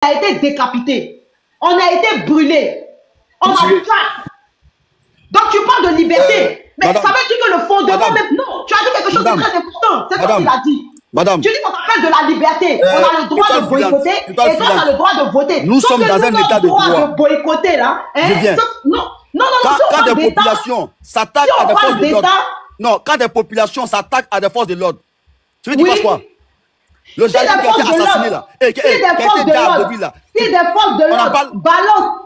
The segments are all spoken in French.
a été décapité. On a été brûlé. On a faim. Donc tu parles de liberté. Mais ça veut dire que le fondement même... Non, tu as dit quelque chose de très important. C'est ce qu'il a dit. Madame. Tu dis qu'on parle de la liberté. On a le droit de boycotter et toi, tu as le droit de voter. Nous sommes dans un état de droit. De boycotter, là. Non, quand des populations s'attaquent à des forces de l'ordre. Non, quand des populations s'attaquent à des forces de l'ordre. Tu veux dire quoi? Le gendarme qui a été assassiné là. Si des forces de l'ordre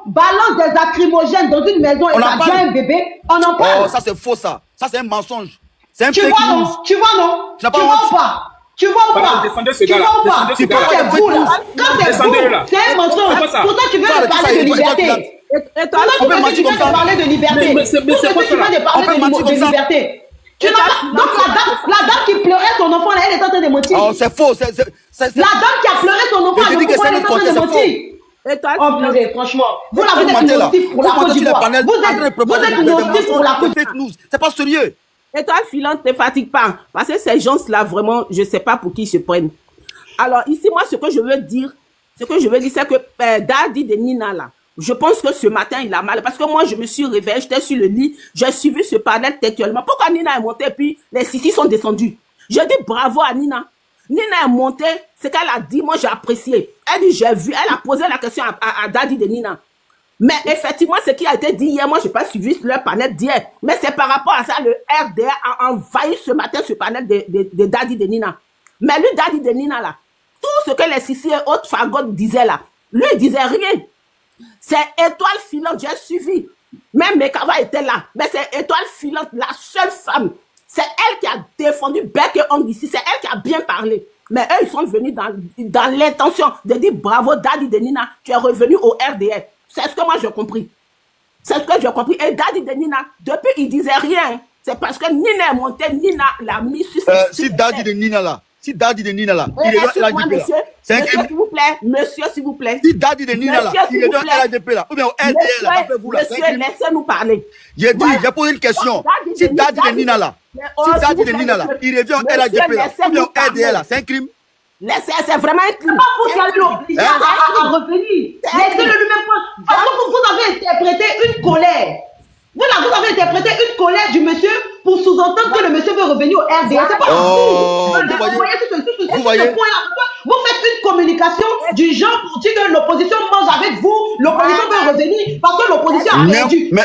balancent des lacrymogènes dans une maison et ça vient un bébé, on en parle. Oh, ça c'est faux ça. Ça c'est un mensonge. C'est un tu vois non? Tu vois non? Tu vois ou pas? Tu vois ou pas? Tu vois ou pas? Quand c'est vous là, c'est un mensonge. Pourtant tu veux me parler de liberté. Et toi, tu veux me parler de liberté. Mais c'est quoi ça là? On peut parler de liberté. Donc la dame qui pleurait son enfant là, elle est en train de mentir. Oh, c'est faux. La dame qui a pleuré son enfant, elle est en train de mentir. Oh purée, franchement, vous l'avez des motifs pour la Côte d'Ivoire. Vous êtes motifs pour la Côte d'Ivoire. C'est pas sérieux. Et toi, Philon, ne te fatigue pas. Parce que ces gens-là, vraiment, je ne sais pas pour qui ils se prennent. Alors, ici, moi, ce que je veux dire, c'est que Daddy de Nina, là, je pense que ce matin, il a mal. Parce que moi, je me suis réveillée, j'étais sur le lit, j'ai suivi ce panel textuellement. Pourquoi Nina est montée et puis les Sissi sont descendus? Je dis bravo à Nina. Nina est montée, ce qu'elle a dit, moi, j'ai apprécié. Elle dit, j'ai vu, elle a posé la question à Daddy de Nina. Mais effectivement, ce qui a été dit hier, moi, je n'ai pas suivi leur panel d'hier. Mais c'est par rapport à ça, le RDA a envahi ce matin ce panel de Daddy de Nina. Mais lui, Daddy de Nina, là, tout ce que les Sissi et autres fagottes disaient là, lui, il disait rien. C'est Étoile Filante, j'ai suivi. Même Mekava était là. Mais c'est Étoile Filante, la seule femme. C'est elle qui a défendu Bec et Ong ici. C'est elle qui a bien parlé. Mais eux, ils sont venus dans l'intention de dire bravo, Daddy de Nina, tu es revenu au RDR. C'est ce que moi j'ai compris. C'est ce que j'ai compris. Et Daddy de Nina, depuis, il disait rien. C'est parce que Nina est montée, Nina l'a mis sur si Daddy de Nina là, il est dans LADP là. C'est un crime. S'il vous plaît, monsieur, s'il vous plaît. Si Daddy de Nina là, il est dans LADP là, ou bien au RDR là, rappelez-vous là. Monsieur, laissez-nous parler. J'ai dit, j'ai posé une question. Si Daddy de Nina là, il revient au LADP là, ou bien au RDR là, c'est un crime. C'est vraiment un crime. Pas pour qu'elle l'oblige à revenir. Laissez-le lui-même pas. Parce que vous avez interprété une colère. Vous avez interprété une colère du monsieur pour sous-entendre que le monsieur veut revenir au RDA. C'est pas vous voyez. Vous faites une communication du genre pour dire que l'opposition mange avec vous, l'opposition veut revenir parce que l'opposition a perdu. Mais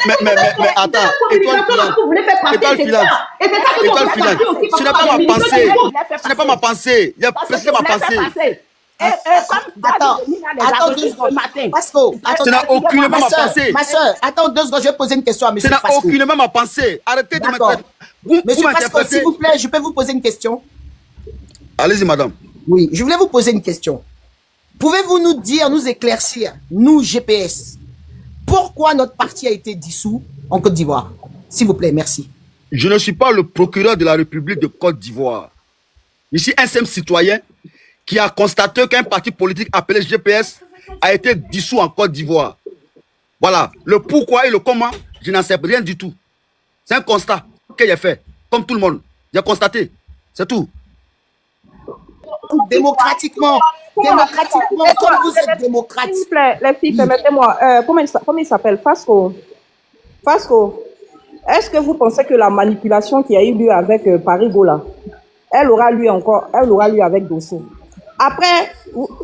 attends, vous voulez faire passer, c'est ça. Et c'est ça que vous voulez passer aussi. Ce n'est pas ma pensée. Ce n'est pas ma pensée. Il y a presque ma pensée. Attends 2 secondes. Ce n'a aucunement ma pensée. Ma soeur, attends 2 secondes, je vais poser une question à monsieur Fasco. Ce n'a aucunement ma pensée. Arrêtez de m'interpréter. Monsieur Fasco, s'il vous plaît, je peux vous poser une question? Allez-y, madame. Oui, je voulais vous poser une question. Pouvez-vous nous dire, nous éclaircir, nous, GPS, pourquoi notre parti a été dissous en Côte d'Ivoire? S'il vous plaît, merci. Je ne suis pas le procureur de la République de Côte d'Ivoire. Je suis un simple citoyen qui a constaté qu'un parti politique appelé GPS a été dissous en Côte d'Ivoire. Voilà. Le pourquoi et le comment, je n'en sais rien du tout. C'est un constat que j'ai fait, comme tout le monde. J'ai constaté. C'est tout. Démocratiquement, comme vous êtes démocrate. S'il vous plaît, les filles, permettez-moi. Comment il s'appelle? Fasco. Fasco. Est-ce que vous pensez que la manipulation qui a eu lieu avec Parigola, elle aura lieu avec Dosso? Après,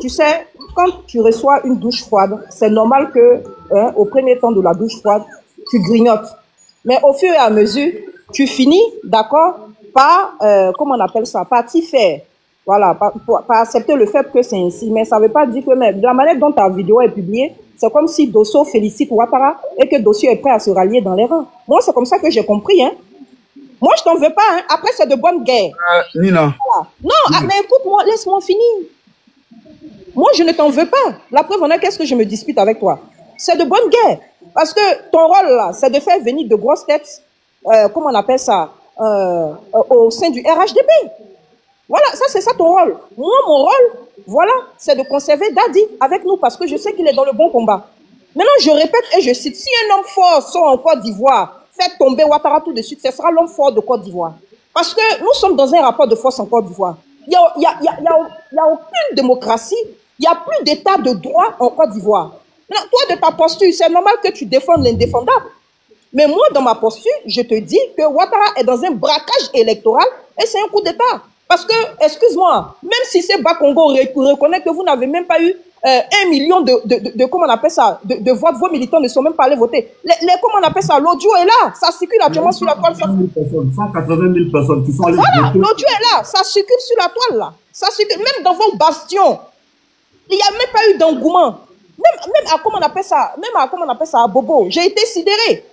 tu sais, quand tu reçois une douche froide, c'est normal que, au premier temps de la douche froide, tu grignotes. Mais au fur et à mesure, tu finis, d'accord, par, comment on appelle ça, par t'y faire. Voilà, par accepter le fait que c'est ainsi. Mais ça ne veut pas dire que, même, de la manière dont ta vidéo est publiée, c'est comme si Dosso félicite Ouattara et que Dosso est prêt à se rallier dans les rangs. Moi, c'est comme ça que j'ai compris, hein. Moi, je t'en veux pas, hein. Après, c'est de bonne guerre. Nina. Voilà. Non, mais écoute-moi, laisse-moi finir. Moi, je ne t'en veux pas. La preuve en est, qu'est-ce que je me dispute avec toi? C'est de bonne guerre. Parce que ton rôle, là, c'est de faire venir de grosses têtes, comment on appelle ça, au sein du RHDP. Voilà, ça, c'est ça ton rôle. Moi, mon rôle, voilà, c'est de conserver Daddy avec nous parce que je sais qu'il est dans le bon combat. Maintenant, je répète et je cite, si un homme fort sort en Côte d'Ivoire, fait tomber Ouattara tout de suite, ce sera l'homme fort de Côte d'Ivoire. Parce que nous sommes dans un rapport de force en Côte d'Ivoire. Il y a aucune démocratie Il n'y a plus d'état de droit en Côte d'Ivoire. Maintenant, toi, de ta posture, c'est normal que tu défendes l'indéfendable. Mais moi, dans ma posture, je te dis que Ouattara est dans un braquage électoral et c'est un coup d'État. Parce que, excuse-moi, même si c'est Bas-Congo reconnaît que vous n'avez même pas eu 1 million comment on appelle ça, de votes, vos militants ne sont même pas allés voter. Comment on appelle ça, l'audio est là, ça circule actuellement sur la toile. 180 000 personnes qui sont allées voter. Voilà, l'audio est là, ça circule sur la toile là. Ça circule, même dans vos bastions. Il n'y a même pas eu d'engouement. Même à comment on appelle ça, à Bobo, j'ai été sidéré.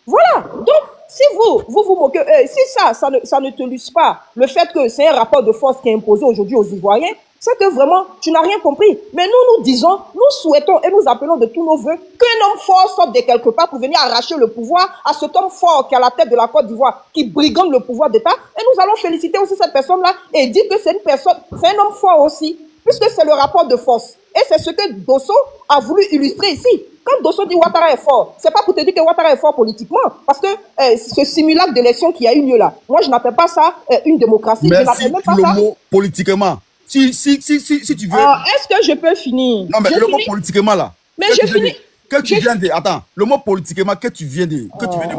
Voilà, donc si vous moquez, si ça ne te luse pas, le fait que c'est un rapport de force qui est imposé aujourd'hui aux Ivoiriens, c'est que vraiment, tu n'as rien compris. Mais nous disons, nous souhaitons et nous appelons de tous nos voeux qu'un homme fort sorte de quelque part pour venir arracher le pouvoir à cet homme fort qui est à la tête de la Côte d'Ivoire, qui brigande le pouvoir d'État. Et nous allons féliciter aussi cette personne-là et dire que c'est une personne, c'est un homme fort aussi, puisque c'est le rapport de force. Et c'est ce que Dosso a voulu illustrer ici. Quand Dosso dit Ouattara est fort, c'est pas pour te dire que Ouattara est fort politiquement, parce que ce simulacre d'élection qui a eu lieu là, moi je n'appelle pas ça une démocratie. Merci je n'appelle même pas le ça. mot politiquement. Si tu veux. Est-ce que je peux finir? Non, mais le mot politiquement là. Mais je finis. Que tu viens de. Attends, le mot politiquement que tu viens de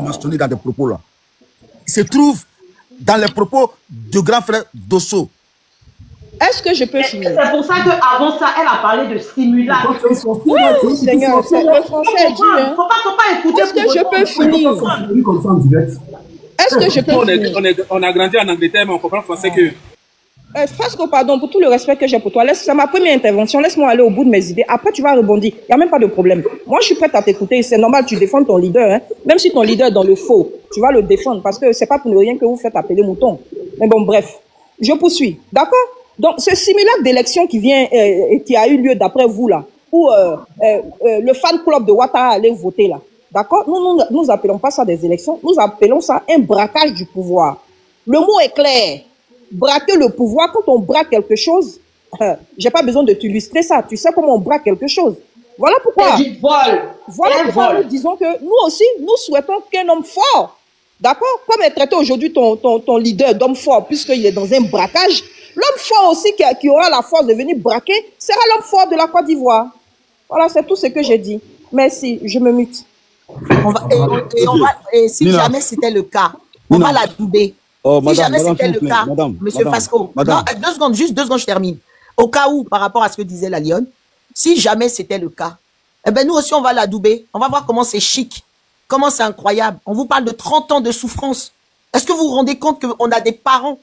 mentionner dans des propos là, il se trouve dans les propos de grand frère Dosso. Est-ce que je peux finir? C'est pour ça qu'avant ça, elle a parlé de simulacre. Oui, Seigneur, le français dit. Faut pas écouter. Est-ce que je peux finir? Est-ce que je peux finir? On a grandi en Angleterre, mais on comprend le français que... Fasco, pardon, pour tout le respect que j'ai pour toi, c'est ma première intervention, laisse-moi aller au bout de mes idées. Après, tu vas rebondir. Il n'y a même pas de problème. Moi, je suis prête à t'écouter. C'est normal, tu défends ton leader. Hein. Même si ton leader est dans le faux, tu vas le défendre parce que c'est pas pour ne rien que vous faites appeler mouton. Mais bon, bref. Je poursuis. D'accord? Donc, ce simulacre d'élection qui a eu lieu d'après vous là, où le fan club de Ouattara allait voter là, d'accord? Nous appelons pas ça des élections, nous appelons ça un braquage du pouvoir. Le mot est clair. Braquer le pouvoir, quand on braque quelque chose, j'ai pas besoin de t'illustrer ça. Tu sais comment on braque quelque chose. Voilà pourquoi. C'est du vol. Voilà pourquoi nous disons que nous aussi, nous souhaitons qu'un homme fort, d'accord? Comme est traité aujourd'hui ton leader d'homme fort, puisqu'il est dans un braquage, l'homme fort aussi qui aura la force de venir braquer sera l'homme fort de la Côte d'Ivoire. Voilà, c'est tout ce que j'ai dit. Merci, je me mute. Et si jamais c'était le cas, on va la douber. Oh, si jamais c'était le cas, Monsieur Fasco, non, 2 secondes, juste 2 secondes, je termine. Au cas où, par rapport à ce que disait la Lionne, si jamais c'était le cas, eh ben nous aussi on va l'adouber. On va voir comment c'est chic, comment c'est incroyable. On vous parle de 30 ans de souffrance. Est-ce que vous vous rendez compte qu'on a des parents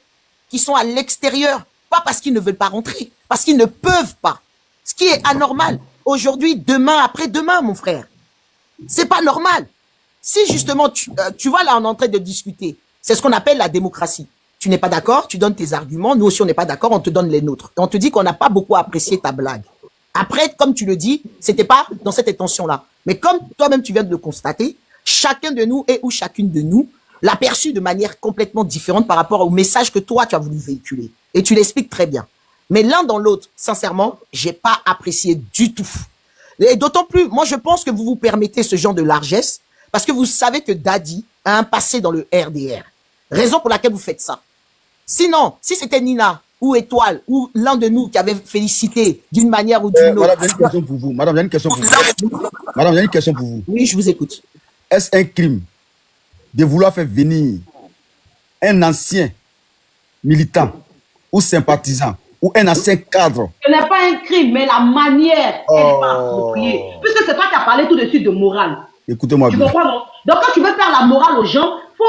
qui sont à l'extérieur, pas parce qu'ils ne veulent pas rentrer, parce qu'ils ne peuvent pas. Ce qui est anormal. Aujourd'hui, demain, après-demain, mon frère. C'est pas normal. Si justement, tu vois là, on est en train de discuter. C'est ce qu'on appelle la démocratie. Tu n'es pas d'accord, tu donnes tes arguments. Nous aussi, on n'est pas d'accord, on te donne les nôtres. Et on te dit qu'on n'a pas beaucoup apprécié ta blague. Après, comme tu le dis, c'était pas dans cette intention-là. Mais comme toi-même, tu viens de le constater, chacun de nous et ou chacune de nous l'a perçu de manière complètement différente par rapport au message que toi, tu as voulu véhiculer. Et tu l'expliques très bien. Mais l'un dans l'autre, sincèrement, j'ai pas apprécié du tout. Et d'autant plus, moi, je pense que vous vous permettez ce genre de largesse parce que vous savez que Daddy a un passé dans le RDR. Raison pour laquelle vous faites ça. Sinon, si c'était Nina ou Étoile ou l'un de nous qui avait félicité d'une manière ou d'une autre. Madame, j'ai une question pour vous. Madame, j'ai une question pour vous. Madame, j'ai une question pour vous. Oui, je vous écoute. Est-ce un crime de vouloir faire venir un ancien militant ou sympathisant ou un ancien cadre? Ce n'est pas un crime, mais la manière, elle n'est pas appropriée. Puisque c'est toi qui as parlé tout de suite de morale. Écoutez-moi bien. Tu comprends, non? Donc quand tu veux faire la morale aux gens, faut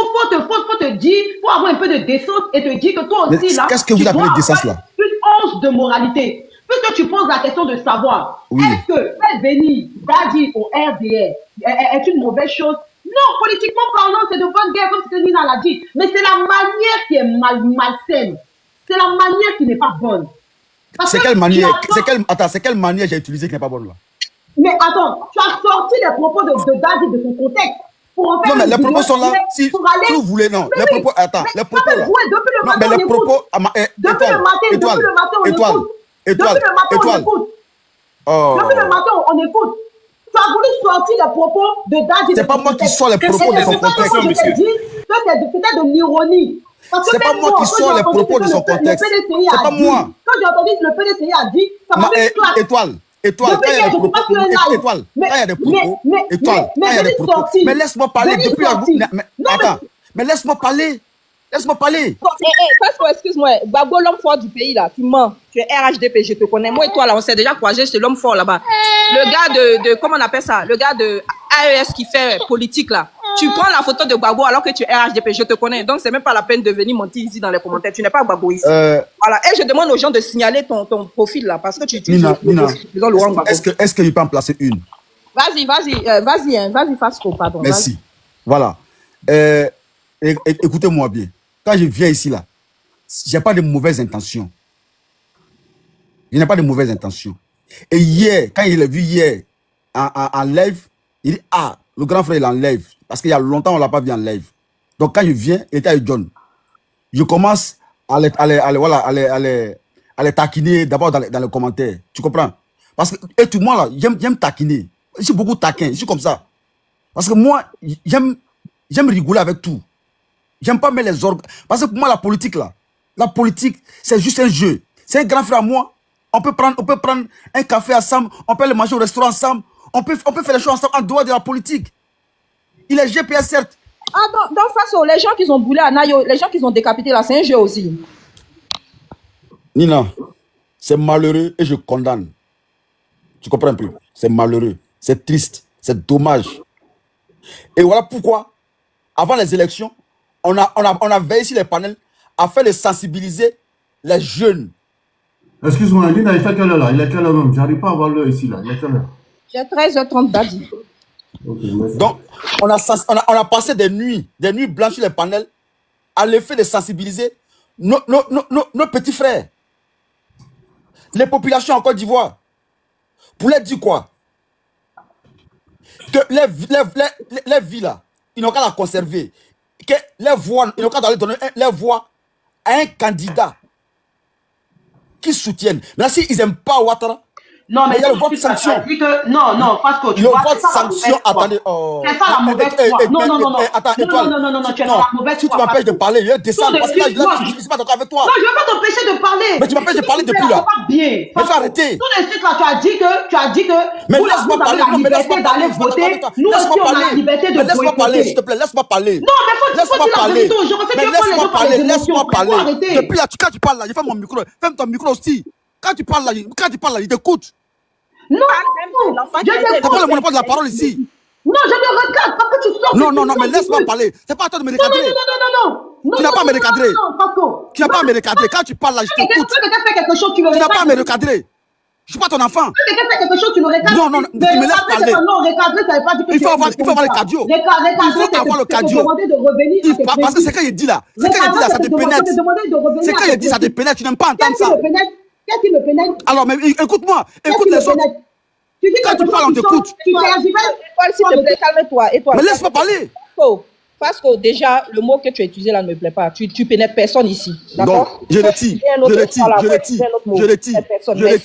te dire, faut avoir un peu de décence et te dire que toi aussi mais là. Qu'est-ce que vous appelez décence là? Une once de moralité. Puisque tu poses la question de savoir, oui. Est-ce que faire venir Daddy au RDR est une mauvaise chose? Non, politiquement parlant, c'est de bonne guerre, comme ce que Nina l'a dit. Mais c'est la manière qui est malsaine. C'est la manière qui n'est pas bonne. C'est quelle manière? C'est quelle manière j'ai utilisé qui n'est pas bonne là? Mais attends, tu as sorti les propos de Daddy de son contexte. Pour en faire non, mais les propos sont là. Si vous voulez, non. Les propos, attends, les propos là. Depuis le matin, mais les propos. Depuis le matin, on écoute. Depuis le matin, on écoute. Tu as voulu sortir les propos de Daddy. C'est pas moi qui sors les propos de son contexte, monsieur. C'était de l'ironie. C'est pas moi qui sors les propos de son contexte. C'est pas moi. Quand j'ai entendu que le PDCI a dit, ça m'a fait claque. Étoile, quand il y a des propos, Étoile, quand il y a des propos, Étoile, quand il y a des propos, mais laisse-moi parler depuis la... Attends, mais laisse-moi parler. Laisse-moi parler. Parce que, excuse-moi, Gbagbo, l'homme fort du pays, là, tu mens. Tu es RHDP, je te connais. Moi et toi, là, on s'est déjà croisés, c'est l'homme fort là-bas. Le gars comment on appelle ça? Le gars de AES qui fait politique, là. Tu prends la photo de Gbagbo alors que tu es RHDP, je te connais. Donc, c'est même pas la peine de venir mentir ici dans les commentaires. Tu n'es pas Gbagbo ici. Voilà. Et je demande aux gens de signaler ton profil, là, parce que tu Nina, est-ce que je peux en placer une? Vas-y, Fasco, pardon. Merci. Voilà. Écoutez-moi bien. Quand je viens ici, là, je n'ai pas de mauvaises intentions. Je n'ai pas de mauvaises intentions. Et hier, quand il l'a vu hier en live, il dit, ah, le grand frère, il est en live. Parce qu'il y a longtemps, on ne l'a pas vu en live. Donc, quand je viens, il était avec John. Je commence à les taquiner d'abord dans les commentaires. Tu comprends? Parce que, et tout le monde, là, j'aime taquiner. Je suis beaucoup taquin. Je suis comme ça. Parce que moi, j'aime rigoler avec tout. J'aime pas mettre les orgues. Parce que pour moi, la politique, c'est juste un jeu. C'est un grand frère à moi. On peut prendre un café ensemble. On peut aller manger au restaurant ensemble. On peut faire les choses ensemble en dehors de la politique. Il est GPS, certes. Ah, donc face aux les gens qui ont brûlé à Nayo, les gens qui ont décapité là, c'est un jeu aussi. Nina, c'est malheureux et je condamne. Tu comprends un peu? C'est malheureux. C'est triste. C'est dommage. Et voilà pourquoi, avant les élections, on a veillé sur les panels afin de sensibiliser les jeunes. Excuse-moi, Nina, il fait quelle heure là? Il est quelle heure même? J'arrive pas à voir l'heure ici là. Il est quelle heure? J'ai 13h30 d'Adi. Okay, donc, on a passé des nuits blanches sur les panels à l'effet de sensibiliser nos petits frères, les populations en Côte d'Ivoire, pour leur dire quoi? Que les villes là, ils n'ont qu'à la conserver. Que les voix, ils n'ont qu'à donner les voix à un candidat qui soutienne. Mais s'ils n'aiment pas Ouattara, non, mais il y a le vote sanction. Non, parce que tu le vote sanction, attendez. C'est ça la mauvaise foi. Non. Attends, Étoile. Non, tu es dans la mauvaise foi. Si tu m'empêches de parler, je vais descendre parce que là, je ne suis pas d'accord avec toi. Non, je ne vais pas t'empêcher de parler. Mais tu m'empêches de parler depuis là. Mais il faut arrêter. Tout de suite là, tu as dit que mais laisse-moi parler. Vous avez la liberté d'aller voter. Nous aussi, on a la liberté de voter. Laisse-moi parler, s'il te plaît. Laisse-moi parler. Non, mais faut dire la vérité aux gens. Mais laisse-moi parler. Depuis là, quand tu parles là, je ferme mon micro. Ferme ton micro aussi. Quand tu parles là, il t'écoute. Non, t'as pas le monopole de la parole ici. Non, je me recadre parce que tu sors. Non, mais laisse-moi parler. C'est pas à toi de me recadrer. Non. Tu n'as pas à me recadrer. Tu n'as pas à me recadrer. Quand tu parles là, je t'écoute. Tu n'as pas à me recadrer. Je suis pas ton enfant. Quand quelqu'un fait quelque chose, tu le recadres. Non, tu me laisses parler. Non, recadrer, ça veut pas dire que il faut avoir le cardio. Il faut avoir le cardio. Parce que c'est quand il dit là. C'est quand il dit là, ça te pénètre. C'est quand il dit ça te pénètre, tu n'aimes pas entendre ça. Qu'est-ce qui me pénètre? Alors, mais écoute-moi, écoute les autres. Tu dis quand tu parles, on t'écoute. S'il te plaît, calme-toi. Mais laisse-moi parler. Parce que déjà, le mot que tu as utilisé là ne me plaît pas. Tu pénètres personne ici. D'accord? Je retire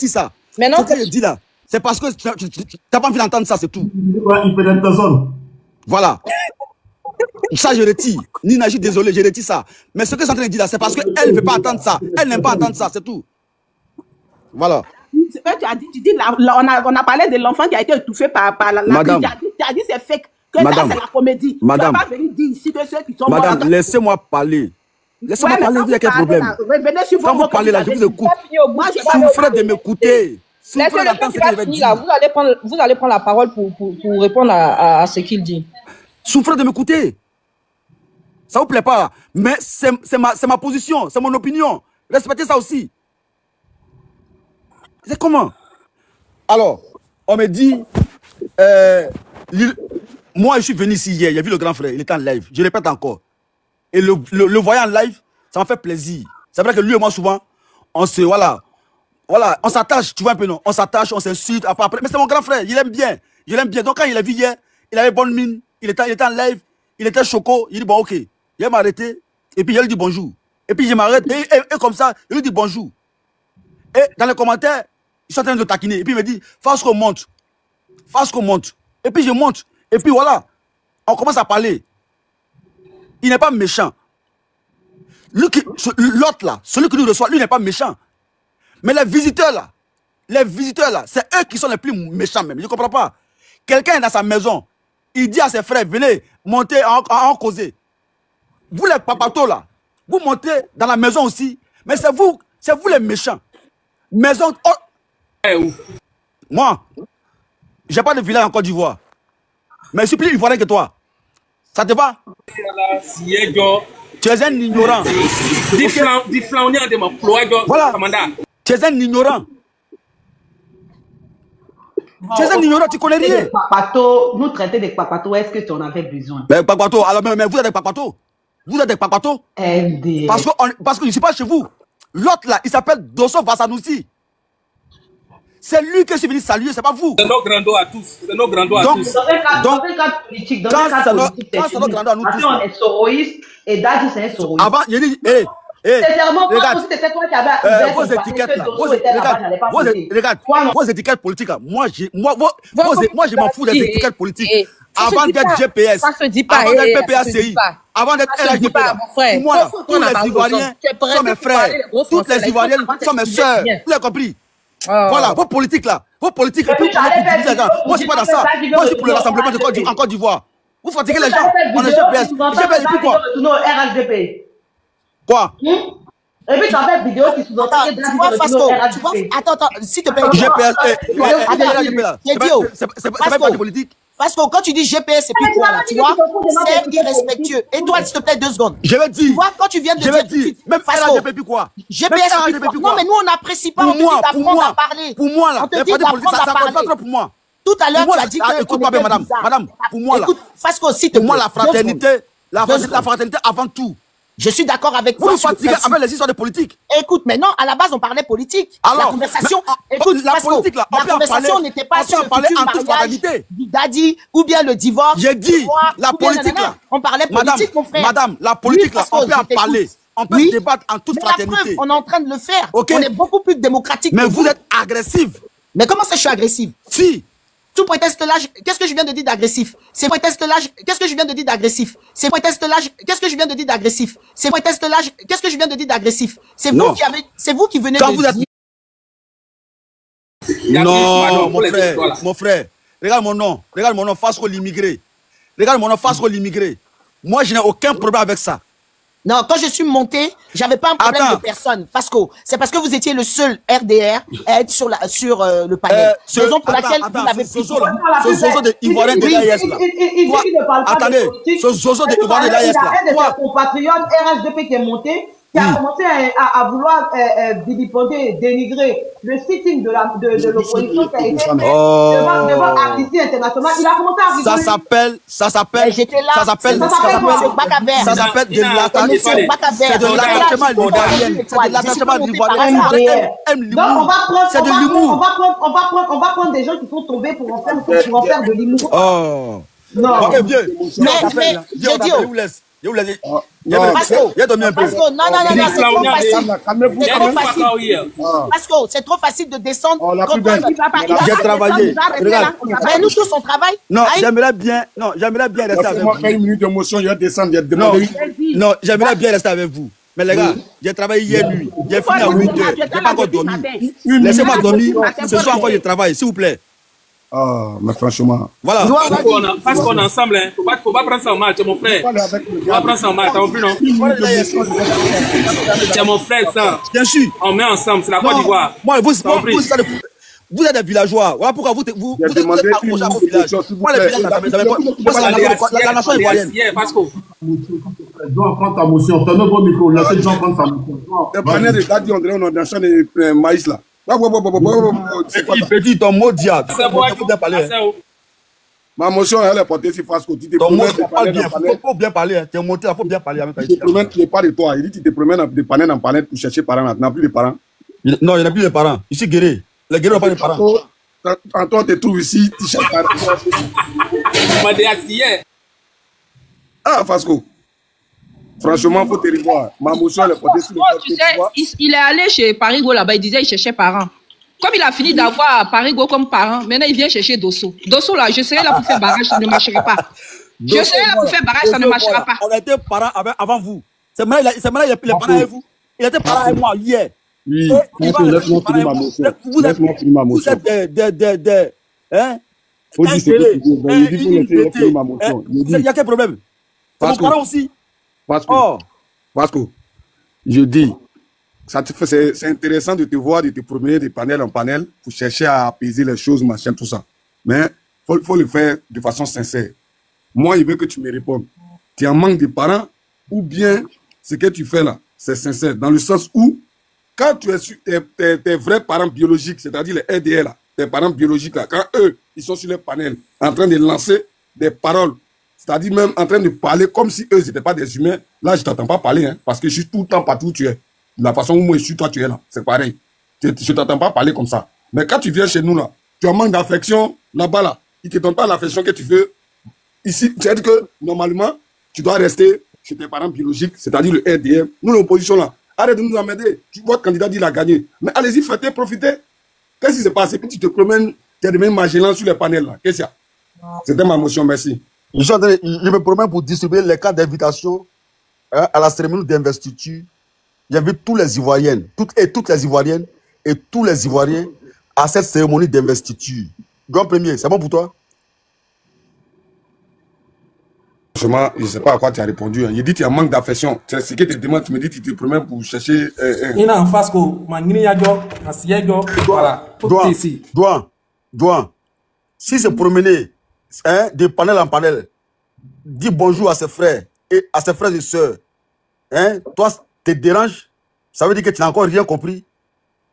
ça. Maintenant, ce que je dis là, c'est parce que tu n'as pas envie d'entendre ça, c'est tout. Il pénètre personne. Voilà. Ça, je retire. Nina, je suis désolé, je retire ça. Mais ce que je suis en train de dire là, c'est parce qu'elle ne veut pas entendre ça. Elle n'aime pas entendre ça, c'est tout. Voilà. Tu dis, on a parlé de l'enfant qui a été étouffé par la Madame. Tu as dit c'est fake. Que Madame. Ça, c'est la comédie. Madame. Tu vas pas venir dire ici que ceux qui sont Madame, laissez-moi parler. Laissez-moi parler, il y a quel problème? Quand vous parlez là, je vous écoute. Souffrez de m'écouter. Souffrez d'entendre ce que je vais dire. Vous allez prendre la parole pour répondre à ce qu'il dit. Souffrez de m'écouter. Ça vous plaît pas? Mais c'est ma position, c'est mon opinion. Respectez ça aussi. C'est comment? Alors, on me dit, moi je suis venu ici hier, j'ai vu le grand frère, il était en live, je répète encore. Et le voyant en live, ça m'a fait plaisir. C'est vrai que lui et moi souvent, on se, voilà, on s'attache, tu vois un peu non? On s'attache, on s'insulte, après. Mais c'est mon grand frère, il aime bien, je l'aime bien. Donc quand il a vu hier, il avait bonne mine, il était en live, il était choco, il dit bon ok, il m'a arrêté, et puis je lui dis bonjour. Et puis je m'arrête, et comme ça, il lui dit bonjour. Et dans les commentaires, ils sont en train de le taquiner. Et puis il me dit, Fasco monte. Fasco monte. Et puis je monte. Et puis voilà. On commence à parler. Il n'est pas méchant. l'autre là, celui qui nous reçoit, lui n'est pas méchant. Mais les visiteurs là, c'est eux qui sont les plus méchants même. Je ne comprends pas. Quelqu'un est dans sa maison, il dit à ses frères, venez, montez en causer. Vous les papatos là, vous montez dans la maison aussi, mais c'est vous les méchants. Maison... Oh. Moi, j'ai pas de village en Côte d'Ivoire. Mais je suis plus ivoirien que toi. Ça te va? Tu es un ignorant. Voilà. Tu es un ignorant. Tu es un ignorant, tu connais rien. Papato, nous traiter des papatos, est-ce que tu en avais besoin? Mais papato, alors mais vous êtes des papatos. Vous êtes des papatos. Parce que je ne suis pas chez vous. L'autre là, il s'appelle Dosso Vassanoussi. C'est lui que je suis venu saluer, c'est pas vous. C'est nos grands à tous. C'est nos grands à tous. Dans le cadre politique, c'est nos grands à nous tous. On est soroïste et Dadi c'est un soroïste. Avant, il dit, sincèrement, c'était toi qui avais vos étiquettes là, vos étiquettes politiques là, moi je m'en fous des étiquettes politiques. Avant d'être GPS, avant d'être PPACI, avant d'être LHDP, pour moi là, tous les Ivoiriens sont mes frères, toutes les Ivoiriennes sont mes soeurs, vous l'avez compris? Voilà, vos politiques là, vos politiques, moi je suis pas dans ça, moi je suis pour le rassemblement en Côte d'Ivoire. Vous fatiguez les gens, on est GPS, GPS et puis quoi? Quoi? Et puis tu as fait une vidéo qui sous-entend Attends, s'il te plaît. GPS, c'est pas parti politique. Fasco, quand tu dis GPS, c'est plus quoi là, tu vois? C'est irrespectueux. Et toi, s'il te plaît, 2 secondes. Je vais dire. Tu vois, quand tu viens de dire. Même Fasco, RHDP quoi? GPS, c'est plus quoi? Non, mais nous, on n'apprécie pas. On te dit d'apprendre à parler. Pour moi, là, on te dit d'apprendre à parler. Pas trop pour moi. Tout à l'heure, tu as dit que. Écoute-moi bien, madame, pour moi, là. Écoute, Fasco, s'il te plaît. Pour moi, la fraternité avant tout. Je suis d'accord avec vous. Vous nous fatiguez avec les histoires de politique. Écoute, maintenant, à la base, on parlait politique. Alors, la conversation, écoute, la politique, là, la conversation n'était pas sur le futur mariage du Dadi ou bien le divorce. J'ai dit, la politique, là. On parlait politique, mon frère. Madame, la politique, là, on peut en parler. On peut débattre en toute fraternité. On est en train de le faire. On est beaucoup plus démocratique. Mais vous êtes agressif. Mais comment ça, je suis agressif? Si. Tout prétexte là, qu'est-ce que je viens de dire d'agressif? C'est prétexte là, qu'est-ce que je viens de dire d'agressif? C'est prétexte là, qu'est-ce que je viens de dire d'agressif? C'est prétexte là, qu'est-ce que je viens de dire d'agressif? C'est vous qui avez, c'est vous qui venez de dire. Non, mon frère, regarde mon nom, Fasco l'immigré. Regarde mon nom, Fasco l'immigré. Moi, je n'ai aucun problème avec ça. Non, quand je suis monté, j'avais pas un problème de personne. Fasco, c'est parce que vous étiez le seul RDR à être sur le panel. Raison pour laquelle vous l'avez pris. Ce zozo de Ivoirien de l'AIS là. Attendez, ce zozo de Ivoirien de l'AIS là. Un de ses compatriotes RHDP qui est monté, qui a commencé à vouloir dénigrer le sitting de l'opposition qui a été fait devant Amnesty International. Il a commencé à rigoler. Ça s'appelle de l'attachement ivoirien. C'est de l'humour. On va prendre des gens qui sont tombés pour en faire de l'humour. Oh. Non. Ok, bien. Mais j'ai dit. Je vous l'ai dit. Pasco, il y a dormi un peu. Pasco, non, c'est trop facile. C'est trop facile. Pasco, c'est trop facile de descendre. J'ai travaillé. Mais nous tous, on travaille. Non, j'aimerais bien rester avec vous. Moi, une minute d'émotion, je vais descendre. Non, j'aimerais bien rester avec vous. Mais les gars, j'ai travaillé hier nuit. J'ai fini à 8 h. J'ai pas encore dormi. Laissez-moi dormir. Ce soir encore, je travaille, s'il vous plaît. Ah, mais franchement. Voilà. Parce qu'on est ensemble, hein. Faut pas prendre ça en mal, c'est mon frère. Faut pas prendre ça en mal, t'as compris, non? C'est mon frère, ça. Bien sûr. On met ensemble, c'est la Côte d'Ivoire. Moi, vous êtes des villageois. Voilà pourquoi vous êtes accrochés à vos villages. Moi, les villages, la nation ivoirienne. Tu dois prendre ta motion. T'as un micro. Laissez les gens prendre sa motion. Le panel de Dadi, on dirait, on est dans le champ de maïs, là. Petit, ton mot diable. C'est bon, il faut bien parler. Ma motion, elle est portée sur Fasco. Ton mot, il faut bien parler. Tu es monté, il faut bien parler. Tu te promènes, tu ne parles de toi. Il dit que tu te promènes de panel en panel pour chercher parents. Tu n'as plus de parents. Non, il n'y a plus de parents. Ici, guéri. Les guéris n'ont pas de parents. Quand toi, tu te trouves ici, tu cherches parents. Ah, Fasco. Franchement, il faut te revoir. Ma motion, elle est portée sur le tu sais, il est allé chez Parigo là-bas, il disait qu'il cherchait parents. Comme il a fini d'avoir Parigo comme parent, maintenant il vient chercher Dosso. Dosso là, je serai là pour faire barrage, ça ne marcherait pas. Je serai là pour faire barrage, ça ne marchera pas. On était parents avant vous. C'est maintenant il est parent avec vous. Il était parent avec moi hier. Oui, laisse-moi finir ma motion. Laisse-moi finir ma motion. Vous êtes hein? Faut dire ce que tu veux. Il dit faut laisser finir ma motion. Il y a quel problème? C'est mon parent aussi. Parce que je dis, c'est intéressant de te voir, de te promener de panel en panel pour chercher à apaiser les choses, machin, tout ça. Mais faut le faire de façon sincère. Moi, il veut que tu me répondes. Tu es en manque de parents ou bien ce que tu fais là, c'est sincère. Dans le sens où, quand tu es sur tes vrais parents biologiques, c'est-à-dire les RDL, là, tes parents biologiques, là, quand eux, ils sont sur les panels en train de lancer des paroles, c'est-à-dire même en train de parler comme si eux n'étaient pas des humains, là, je ne t'entends pas parler, hein, parce que je suis tout le temps partout où tu es. De la façon où moi je suis, toi tu es là, c'est pareil. Je ne t'entends pas parler comme ça. Mais quand tu viens chez nous, là, tu as manque d'affection, là-bas, là, ils ne te donnent pas l'affection que tu veux. Ici, c'est-à-dire que, normalement, tu dois rester chez tes parents biologiques, c'est-à-dire le RDM. Nous, l'opposition, là, arrête de nous emmerder. Votre candidat dit qu'il a gagné. Mais allez-y, faites, profitez. Qu'est-ce qui s'est passé? Puis tu te promènes, tu es devenu Magellan sur les panels, là. Qu'est-ce qu'il y a? C'était ma motion, merci. Je me promets pour distribuer les cartes d'invitation à la cérémonie d'investiture. J'invite tous les Ivoiriennes, toutes les Ivoiriennes et tous les Ivoiriens à cette cérémonie d'investiture. Grand premier, c'est bon pour toi? Franchement, je ne sais pas à quoi tu as répondu. Il dit qu'il y a un manque d'affection. C'est ce que tu te demandes. Tu me dis que tu te promets pour chercher. Il a en face que voilà. Douan. Si c'est promener de panel en panel, dis bonjour à ses frères et à ses frères et sœurs. Toi, te dérange, ça veut dire que tu n'as encore rien compris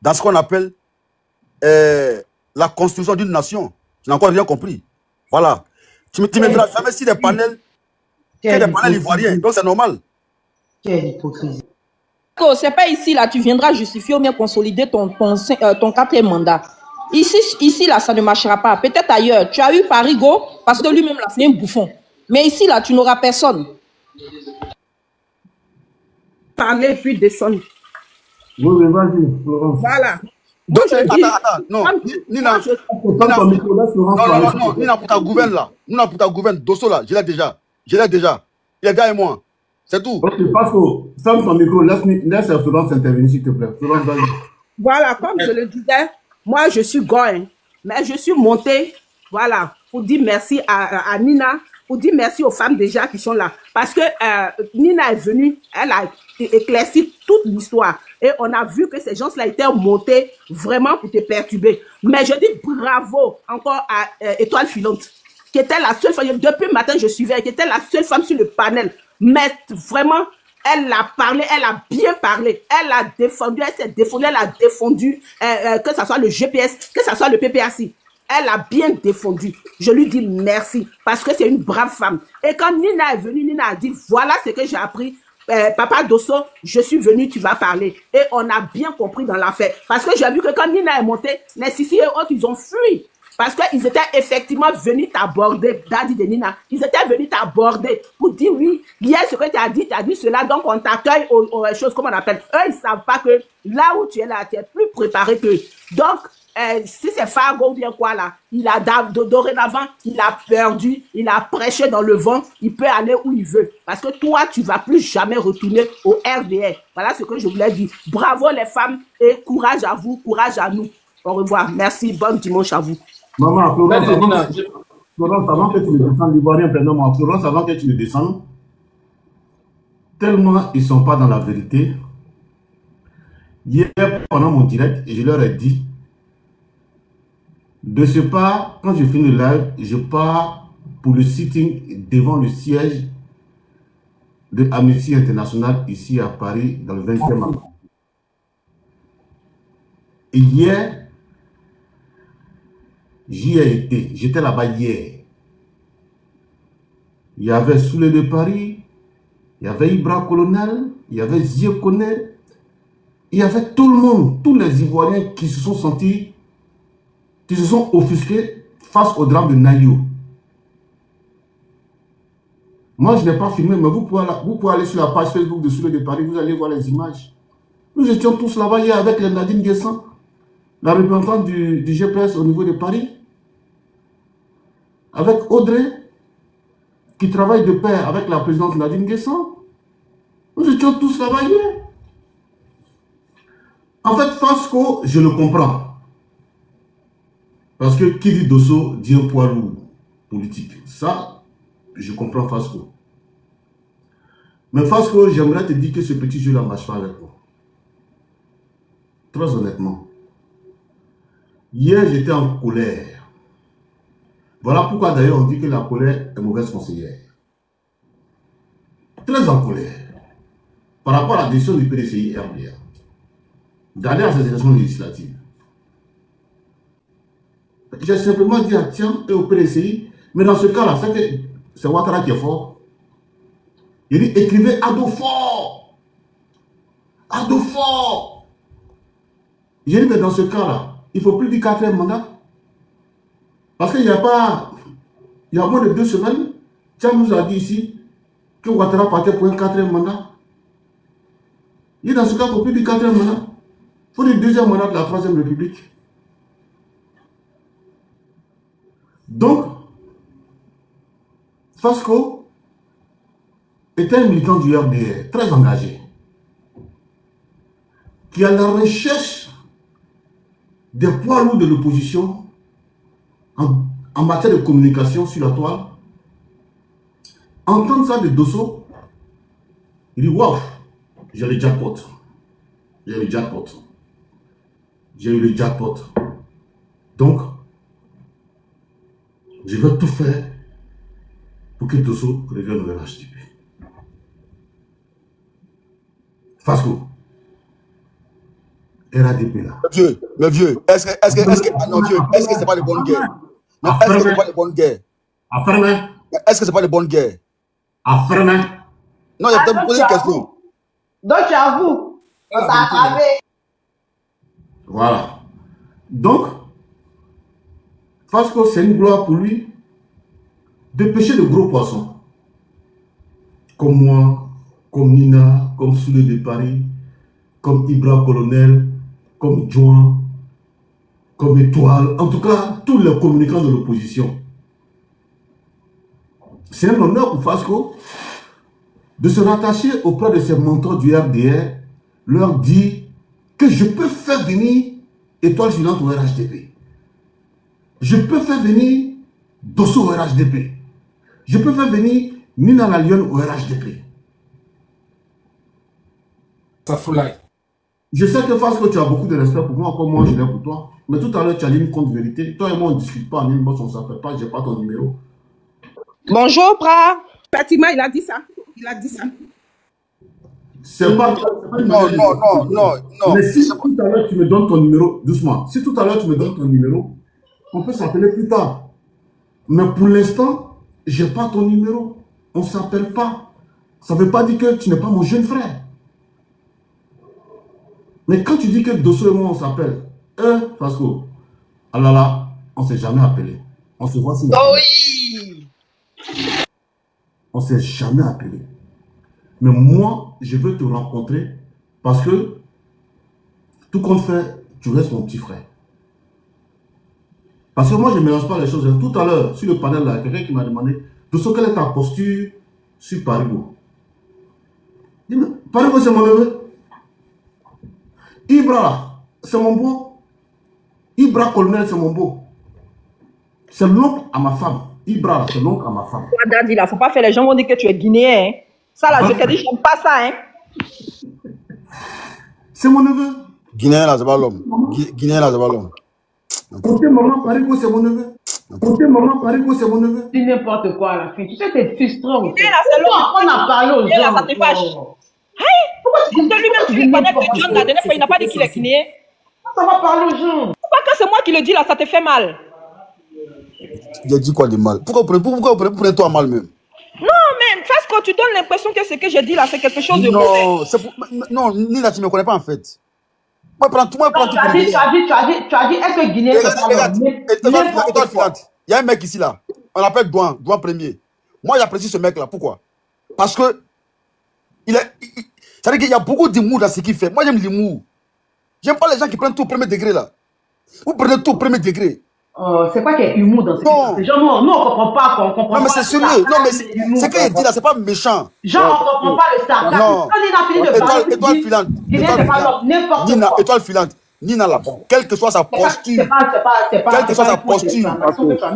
dans ce qu'on appelle la construction d'une nation. Tu n'as encore rien compris. Voilà. Tu me diras jamais si des panels, des panels ivoiriens, donc c'est normal. Quelle hypocrisie. C'est pas ici, là, tu viendras justifier ou bien consolider ton 4e mandat. Ici, là, ça ne marchera pas. Peut-être ailleurs. Tu as eu Parigo, parce que lui-même, là, c'est un bouffon. Mais ici, là, tu n'auras personne. Parler puis descendre. Oui, vas-y, Florence. Voilà. Donc, attends, non, Nina, Nina, pour ta gouverne là, Nina, pour ta gouverne, Dosso là, je l'ai déjà, il est derrière moi, c'est tout. Ok, parce que, ferme ton micro, laisse Florence intervenir, s'il te plaît. Florence, vas-y. Voilà, comme je le disais, moi je suis goin, mais je suis montée, voilà, pour dire merci à Nina, pour dire merci aux femmes déjà qui sont là. Parce que Nina est venue, elle a éclairci toute l'histoire. Et on a vu que ces gens-là étaient montés vraiment pour te perturber. Mais je dis bravo encore à Étoile Filante, qui était la seule femme, depuis le matin je suivais, qui était la seule femme sur le panel. Mais vraiment, elle a parlé, elle a bien parlé, elle a défendu, elle s'est défendue, elle a défendu, que ce soit le GPS, que ce soit le PPAC. Elle a bien défendu. Je lui dis merci parce que c'est une brave femme. Et quand Nina est venue, Nina a dit, voilà ce que j'ai appris. Papa Dosso, je suis venu, tu vas parler. Et on a bien compris dans l'affaire. Parce que j'ai vu que quand Nina est montée, les Sissi et autres, ils ont fui. Parce qu'ils étaient effectivement venus t'aborder, Daddy de Nina. Ils étaient venus t'aborder pour dire oui, hier ce que tu as dit cela, donc on t'accueille aux choses, comme on appelle. Eux, ils ne savent pas que là où tu es là, tu es plus préparé qu'eux. Donc, si c'est Fargo ou bien quoi là, il a dorénavant, il a perdu, il a prêché dans le vent, il peut aller où il veut. Parce que toi, tu ne vas plus jamais retourner au RDR. Voilà ce que je voulais dire. Bravo les femmes et courage à vous, courage à nous. Au revoir. Merci, bon dimanche à vous. Maman, Florence, avant que tu ne descendes, l'Ivoirien, pardonne-moi, Florence, avant que tu ne descendes, tellement ils ne sont pas dans la vérité. Hier, pendant mon direct, je leur ai dit, de ce pas, quand je finis le live, je pars pour le sitting devant le siège de Amnesty International ici à Paris, dans le 20e arrondissement. Et hier, j'y ai été, j'étais là-bas hier. Il y avait Soulé de Paris, il y avait Ibra Colonel, il y avait Zie Kone, il y avait tout le monde, tous les Ivoiriens qui se sont sentis, qui se sont offusqués face au drame de Nayo. Moi, je n'ai pas filmé, mais vous pouvez aller sur la page Facebook de Soulé de Paris, vous allez voir les images. Nous étions tous là-bas hier avec Nadine Guessan, la représentante du GPS au niveau de Paris, avec Audrey, qui travaille de pair avec la présidente Nadine Guessan. Nous étions tous travaillés. En fait, Fasco, je le comprends. Parce que qui dit Dosso dit un poids lourd politique. Ça, je comprends Fasco. Mais Fasco, j'aimerais te dire que ce petit jeu-là ne marche pas avec moi. Très honnêtement. Hier, j'étais en colère. Voilà pourquoi d'ailleurs on dit que la colère est mauvaise conseillère. Très en colère. Par rapport à la décision du PDCI RDA. D'aller à ces élections législatives. J'ai simplement dit à Tiens et au PDCI, mais dans ce cas-là, c'est Ouattara qui est fort. Il dit, écrivez à dos fort. À dos fort. J'ai dit, mais dans ce cas-là, il ne faut plus du 4e mandat. Parce qu'il n'y a pas, il y a moins de 2 semaines, Tiens nous a dit ici que Ouattara partait pour un 4e mandat. Il dit, dans ce cas, il ne faut plus du 4e mandat. Il faut du 2e mandat de la 3e République. Donc, Fasco était un militant du RDR, très engagé, qui est à la recherche des poids lourds de l'opposition en matière de communication sur la toile. Entendre ça de Dosso, il dit waouh, j'ai le jackpot. J'ai le jackpot. J'ai eu le jackpot. Donc, je vais tout faire pour que Dosso revienne au RHDP. Fasco. RHDP là. Le vieux, est-ce que c'est pas les bonnes guerres? Non, est-ce que c'est pas les bonnes guerres? Affirmez. Est-ce que c'est pas les bonnes guerres? Affirmez. Non, il y a peut-être posé une question. Donc tu avoues. On t'a attrapé. Voilà. Donc, Fasco, c'est une gloire pour lui de pêcher de gros poissons. Comme moi, comme Nina, comme Soulé de Paris, comme Ibra Colonel, comme Joan, comme Étoile, en tout cas, tous les communicants de l'opposition. C'est un honneur pour Fasco de se rattacher auprès de ses mentors du RDR, leur dire que je peux faire venir Étoile Filante au RHDP. Je peux faire venir Dosso au RHDP. Je peux faire venir Nina la Lyon au RHDP. Ça fout là. Je sais que Fasco, tu as beaucoup de respect pour moi, comme moi je l'ai pour toi. Mais tout à l'heure, tu as dit une compte vérité. Toi et moi, on ne discute pas en inbox, on ne s'appelle pas, je n'ai pas ton numéro. Bonjour, Bra. Effectivement, il a dit ça. Il a dit ça. C'est pas... Non. Mais si tout à l'heure, tu me donnes ton numéro, doucement. Si tout à l'heure, tu me donnes ton numéro, on peut s'appeler plus tard. Mais pour l'instant, je n'ai pas ton numéro. On ne s'appelle pas. Ça ne veut pas dire que tu n'es pas mon jeune frère. Mais quand tu dis que Dosso et moi, on s'appelle, Fasco, alors là, on ne s'est jamais appelé. On se voit sur la... Oh oui. On ne s'est jamais appelé. Mais moi, je veux te rencontrer parce que, tout compte fait, tu restes mon petit frère. Parce que moi, je ne mélange pas les choses. Tout à l'heure, sur le panel, là, quelqu'un qui m'a demandé, Dosso, quelle est ta posture sur Parigo? Parigo, c'est mon neveu. Ibra, c'est mon beau. Ibra Colonel, c'est mon beau. C'est l'oncle à ma femme. Ibra, c'est l'oncle à ma femme. Daddy, là, faut pas faire les gens vont dire que tu es guinéen. Hein. Ça, là, je te dis, j'aime pas ça. Hein. C'est mon neveu. Guinéen, là, c'est pas l'homme. Guinéen, là, c'est pas l'homme. Côté maman, Parigo, c'est mon neveu. Côté maman, Parigo, c'est mon neveu. Dis n'importe quoi à la fin. Tu sais, c'est frustrant. Guinéen, là, c'est l'homme. On a parlé aux gens. Ça te fâche. C'est lui-même qui connaît que John, la dernière fois, il n'a pas dit qu'il est guinéen. Ça va parler aux gens. Pourquoi quand c'est moi qui le dis, là, ça te fait mal? Il a dit quoi de mal? Pourquoi vous prenez toi mal même? Non, mais Fasco, tu donnes l'impression que ce que j'ai dit là, c'est quelque chose de mauvais. Non, Nina, tu ne me connais pas en fait. Moi, prends tout. Tu as dit, est-ce que Guinée c'est pas il y a un mec ici là, on l'appelle Douan Premier. Moi, j'apprécie ce mec là. Pourquoi? Parce que ça veut dire qu'il y a beaucoup d'humour dans ce qu'il fait. Moi, j'aime l'humour. J'aime pas les gens qui prennent tout au premier degré là. Vous prenez tout au premier degré. C'est quoi qu'il y a humour dans ces gens? Nous, on comprend pas. On comprend non, mais c'est sérieux. Non, mais ce qu'il dit là, c'est pas méchant. Genre, on comprend pas le sarcasme. Non. Quand Nina finit de parler, Étoile filante. Nina, étoile filante. Nina là, quelle que soit sa posture. Quelle que soit sa posture.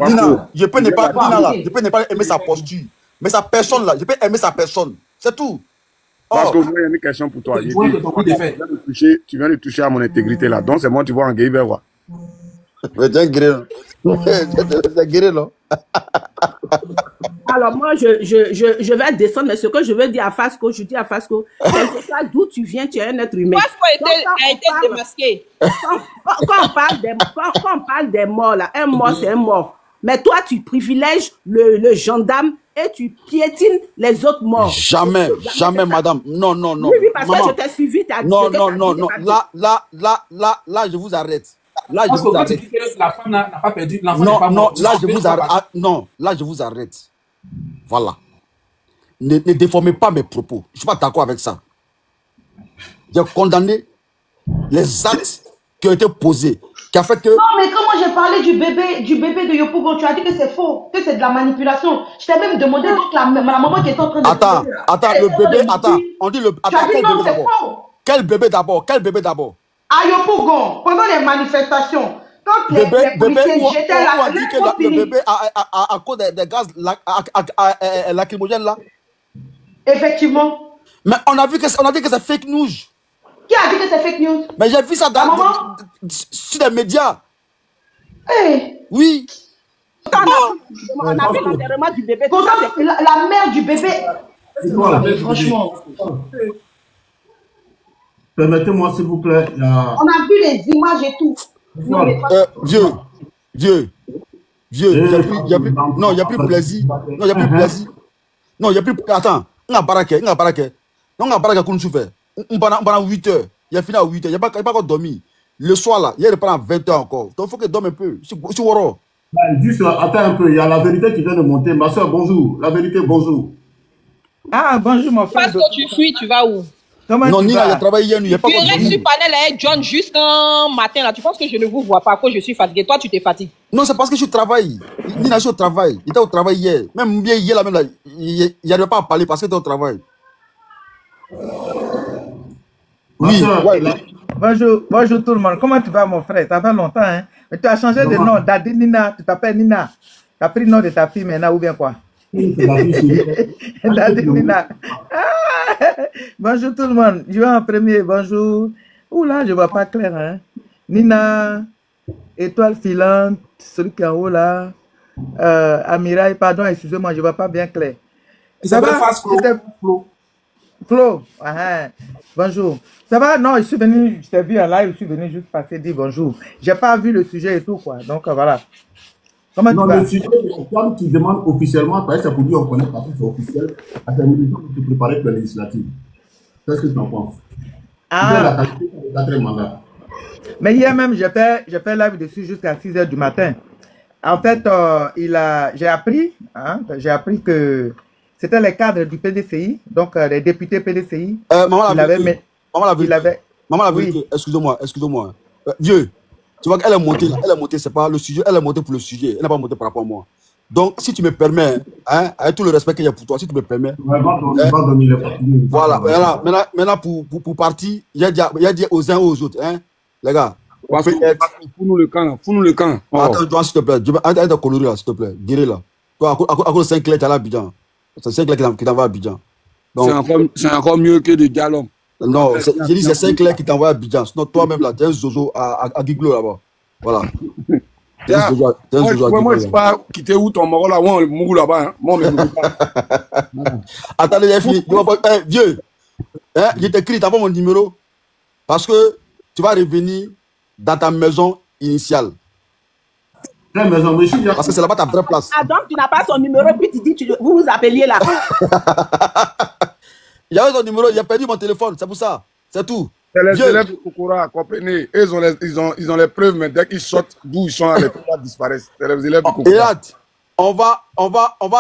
Nina, je peux ne pas, Nina là, je peux ne pas aimer sa posture. Mais sa personne là, je peux aimer sa personne. C'est tout. Parce que moi, il y a une question pour toi. Tu viens de toucher à mon intégrité là. Donc, c'est moi, tu vois, en gay vers quoi. Mais t'es guéri. T'es guéri, là. Alors, moi, je vais descendre, mais ce que je veux dire à Fasco, je dis à Fasco, quelque soit d'où tu viens, tu es un être humain. Fasco a été démasqué. Quand on parle des morts, là, un mort, c'est un mort. Mais toi, tu privilèges le gendarme et tu piétines les autres morts. Jamais, jamais, madame. Non. Oui, parce que je t'ai suivi. Non. Là, je vous arrête. Là, je vous arrête. La femme n'a pas perdu, l'enfant n'est pas mort. Là, je vous arrête. Non, là, je vous arrête. Voilà. Ne déformez pas mes propos. Je ne suis pas d'accord avec ça. J'ai condamné les actes qui ont été posés. Qui a fait que... Non, mais quand moi j'ai parlé du bébé de Yopougon, tu as dit que c'est faux, que c'est de la manipulation. Je t'ai même demandé donc la maman qui est en train de... Attends, le bébé, attends. On dit le... Attends, quel bébé d'abord? Quel bébé d'abord? À Yopougon, pendant les manifestations, quand les policiers jetaient la... On dit que le bébé, à cause des gaz lacrymogènes là? Effectivement. Mais on a dit que c'est fake news. Qui a dit que c'est fake news? Mais j'ai vu ça sur les médias. Hey. Oui. On a fait l'enterrement du bébé. La mère du bébé. Franchement. Permettez-moi, s'il vous plaît. On a vu les images et tout. Vieux. Non, il n'y a plus plaisir. Non, il n'y a plus plaisir. Non, il n'y a plus... Attends. On a baraqué. On a baraqué qu'on souffre. On a 8 heures. Il a fini à 8 heures. Il n'y a pas encore dormi. Le soir, là, il reprend à 20 heures encore. Donc, il faut qu'il dorme un peu. Juste, attends un peu. Il y a la vérité qui vient de monter. Ma soeur, bonjour. La vérité, bonjour. Ah, bonjour, mon frère. Parce que tu fuis, tu vas où? Non, Nina, il a travaillé hier nuit. Tu restes sur panel avec John jusqu'un matin, là. Tu penses que je ne vous vois pas, que je suis fatigué. Toi, tu t'es fatigué. Non, c'est parce que je travaille. Nina, je suis au travail. Il était au travail hier. Même hier, là, même là, il n'arrivait pas à parler parce qu'il était au travail. Oui, bonjour tout le monde. Comment tu vas, mon frère? Ça fait longtemps, hein? Mais tu as changé de nom. Dadi Nina, tu t'appelles Nina. Tu as pris le nom de ta fille maintenant ou bien quoi? Dadi Nina. Bonjour tout le monde. Je vais en premier. Bonjour. Oula, je ne vois pas clair, hein? Nina, étoile filante, celui qui est en haut là. Amirail, pardon, excusez-moi, je ne vois pas bien clair. Ça va? Flo, bonjour. Ça va? Non, je t'ai vu en live, je suis venu juste passer dire bonjour. J'ai pas vu le sujet et tout, quoi. Donc, voilà. Comment tu vas? Le sujet, quand tu demandes officiellement, parce que ça pour dire on connaît pas que c'est officiel, à ta militant de se préparer pour la législative. Qu'est-ce que tu en penses? Ah. Mais hier même, j'ai fait live dessus jusqu'à 6 h du matin. En fait, j'ai appris que c'était les cadres du PDCI, donc les députés PDCI. Maman la vérité, excusez-moi. Vieux, tu vois qu'elle est montée, c'est pas le sujet, elle est montée pour le sujet, elle n'a pas monté par rapport à moi. Donc, si tu me permets, hein, avec tout le respect qu'il y a pour toi, si tu me permets. Voilà, maintenant pour partir, il y a dit aux uns aux autres, hein, les gars. Fous-nous le camp. Oh. Attends, s'il te plaît, arrête de colorer là, s'il te plaît, guéris là. Toi, à cause de 5 clés, tu as l'Abidjan. C'est 5 clés qui t'envoie à Abidjan. C'est encore mieux que de dialogue. Non, j'ai dit c'est 5 clés qui t'envoie à Abidjan. Sinon, toi-même là, tu es un zozo à Guiglo là-bas. Voilà. Moi, je sais pas quitter où ton mort là, ou mourou là-bas. Attendez, les filles, vieux, je t'écris, t'as pas mon numéro. Parce que tu vas revenir dans ta maison initiale. Parce que c'est là-bas ta vraie place. Ah, donc tu n'as pas son numéro, puis tu dis, vous vous appeliez là. Il y avait son numéro, il a perdu mon téléphone, c'est pour ça. C'est tout. C'est les élèves de Kokora, comprenez. Ils ont les preuves, mais dès qu'ils sortent d'où ils sont, les preuves disparaissent. C'est les élèves de Kokora. On va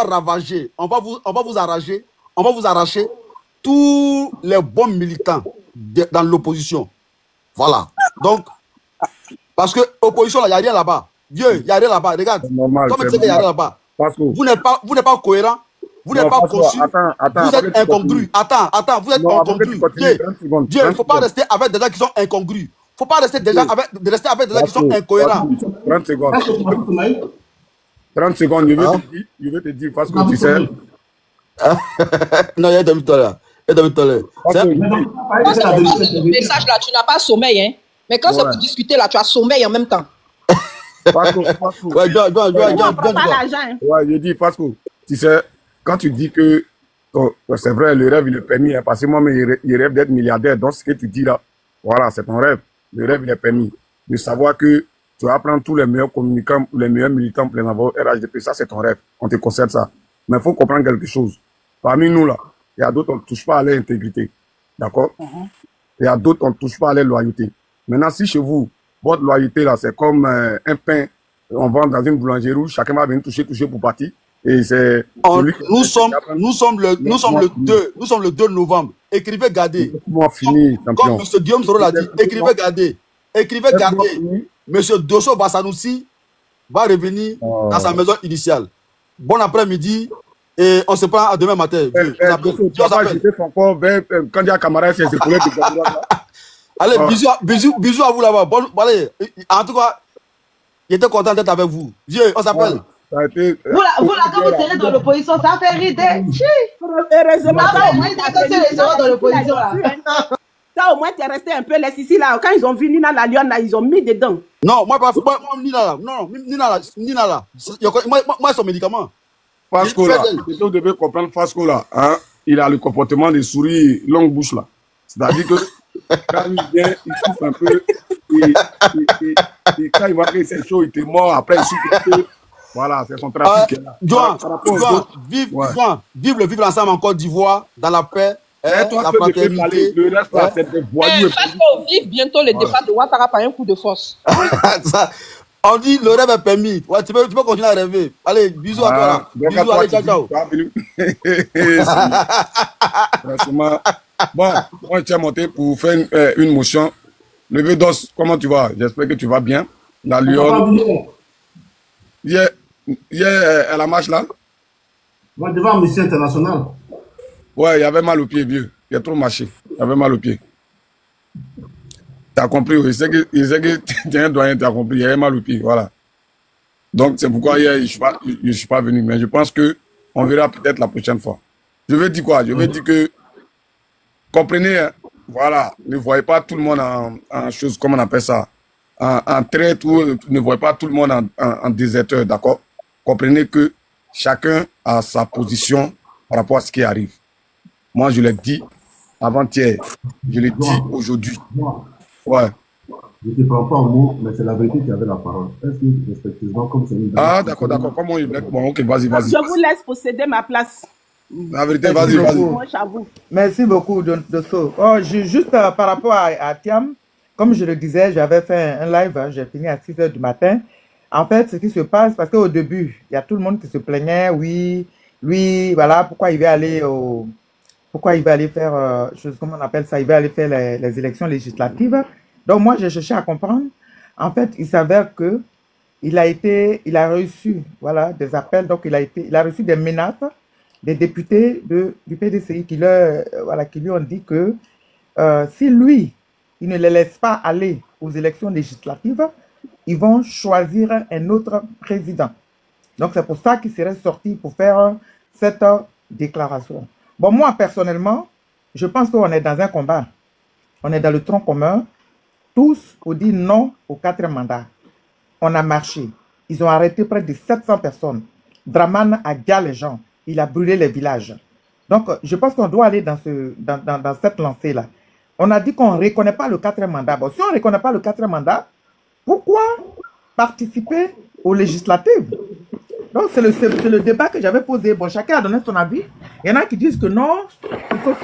ravager, on va vous arracher tous les bons militants dans l'opposition. Voilà. Donc, parce que l'opposition, il n'y a rien là-bas. Dieu, il n'y a rien là-bas. Regarde. Normal, Comme tu sais qu'il n'y a rien là-bas. Vous n'êtes pas cohérent. Vous n'êtes pas conçu. Vous êtes incongru. Attends, vous êtes incongru. Dieu, il ne faut pas rester avec des gens qui sont incongrus. Il ne faut pas rester avec des gens qui sont incohérents. 30 secondes. 30 secondes, je vais te dire, parce que tu sais. Non, il y a demi-temps là. Message là, tu n'as pas sommeil, hein. Mais quand c'est pour discuter là, tu as sommeil en même temps. Ouais, je dis, Fasco, tu sais, quand tu dis que c'est vrai, le rêve, il est permis, hein, parce que moi, il rêve d'être milliardaire. Donc, ce que tu dis là, voilà, c'est ton rêve. Le rêve, il est permis. De savoir que tu vas prendre tous les meilleurs communicants, les meilleurs militants pour les avoir RHDP, ça, c'est ton rêve. On te concède ça. Mais il faut comprendre quelque chose. Parmi nous, là, il y a d'autres, on ne touche pas à leur intégrité. D'accord? Il y a d'autres, on ne touche pas à leur loyauté. Maintenant, si chez vous, votre loyauté, là, c'est comme un pain, on vend dans une boulangerie rouge, chacun va venir toucher pour partir. Et c'est. Nous sommes le 2 novembre. Écrivez, gardez. Comme M. Guillaume Soro l'a dit, écrivez, gardez. Écrivez, gardez. M. Dosso Bassanoussi va revenir dans sa maison initiale. Bon après-midi. Et on se prend à demain matin. Allez, bisous à vous là-bas. Bon, allez, en tout cas, il était content d'être avec vous. Dieu, on s'appelle. Vous là, quand vous serez dans l'opposition, ça fait rire. Heureusement, dans l'opposition là. Ça, au moins, tu es resté un peu laissé ici là. Quand ils ont vu Nina la lionne là, ils ont mis dedans. Non, moi, Nina là. Non, Nina là. Moi, son médicament. Fasco là, vous devez comprendre Fasco là, hein, il a le comportement des souris longue bouche là. C'est-à-dire que quand il vient, il souffle un peu, et quand il voit que c'est chaud, il est mort, après il souffle un peu. Voilà, c'est son trafic. Vive le vivre ensemble en Côte d'Ivoire, dans la paix, la fraternité. Le reste là, c'est des voyous. Fasco vive bientôt le départ de Ouattara par un coup de force. On dit le rêve est permis. Ouais, tu peux continuer à rêver. Allez, bisous à toi là. Bisous, allez, ciao. Franchement. Bon, moi, je suis monté pour faire une motion. Levé d'os, comment tu vas? J'espère que tu vas bien. La Lyon. Hier, à la marche là? Moi, devant Mission International. Ouais, il y avait mal au pied, vieux. Il a trop marché. Il y avait mal au pied. Tu as compris, oui. Il sait que tu es un doyen, tu as compris. Il y avait mal au pied, voilà. Donc, c'est pourquoi hier, je ne suis pas venu. Mais je pense qu'on verra peut-être la prochaine fois. Je veux dire quoi? Je veux dire que, comprenez, hein, voilà, ne voyez pas tout le monde en chose, comment on appelle ça, en traite, ou ne voyez pas tout le monde en déserteur, d'accord? Comprenez que chacun a sa position par rapport à ce qui arrive. Moi, je l'ai dit avant-hier, je l'ai dit aujourd'hui. Ouais. Je ne te prends pas au mot, mais c'est la vérité qui avait la parole. Est-ce que, respectivement, comme c'est une... Ah, d'accord. Comment il veut? Bon, ok, vas-y. Je vous laisse posséder ma place. La vérité, vas-y. Moi, j'avoue. Merci beaucoup, Dosso. Oh, juste par rapport à Thiam, comme je le disais, j'avais fait un live, hein, j'ai fini à 6 h du matin. En fait, ce qui se passe, parce qu'au début, il y a tout le monde qui se plaignait, oui, lui, voilà, pourquoi il va aller faire, comment on appelle ça, il va aller faire les élections législatives. Donc moi, j'ai cherché à comprendre. En fait, il s'avère que il a reçu, voilà, des appels, donc il a reçu des menaces des députés du PDCI qui lui ont dit que si lui, il ne les laisse pas aller aux élections législatives, ils vont choisir un autre président. Donc c'est pour ça qu'il serait sorti pour faire cette déclaration. Bon, moi, personnellement, je pense qu'on est dans un combat. On est dans le tronc commun. Tous ont dit non au 4e mandat. On a marché. Ils ont arrêté près de 700 personnes. Draman a gagné les gens. Il a brûlé les villages. Donc, je pense qu'on doit aller dans cette lancée-là. On a dit qu'on ne reconnaît pas le 4e mandat. Bon, si on ne reconnaît pas le 4e mandat, pourquoi participer aux législatives? Donc, c'est le débat que j'avais posé. Bon, chacun a donné son avis. Il y en a qui disent que non, il faut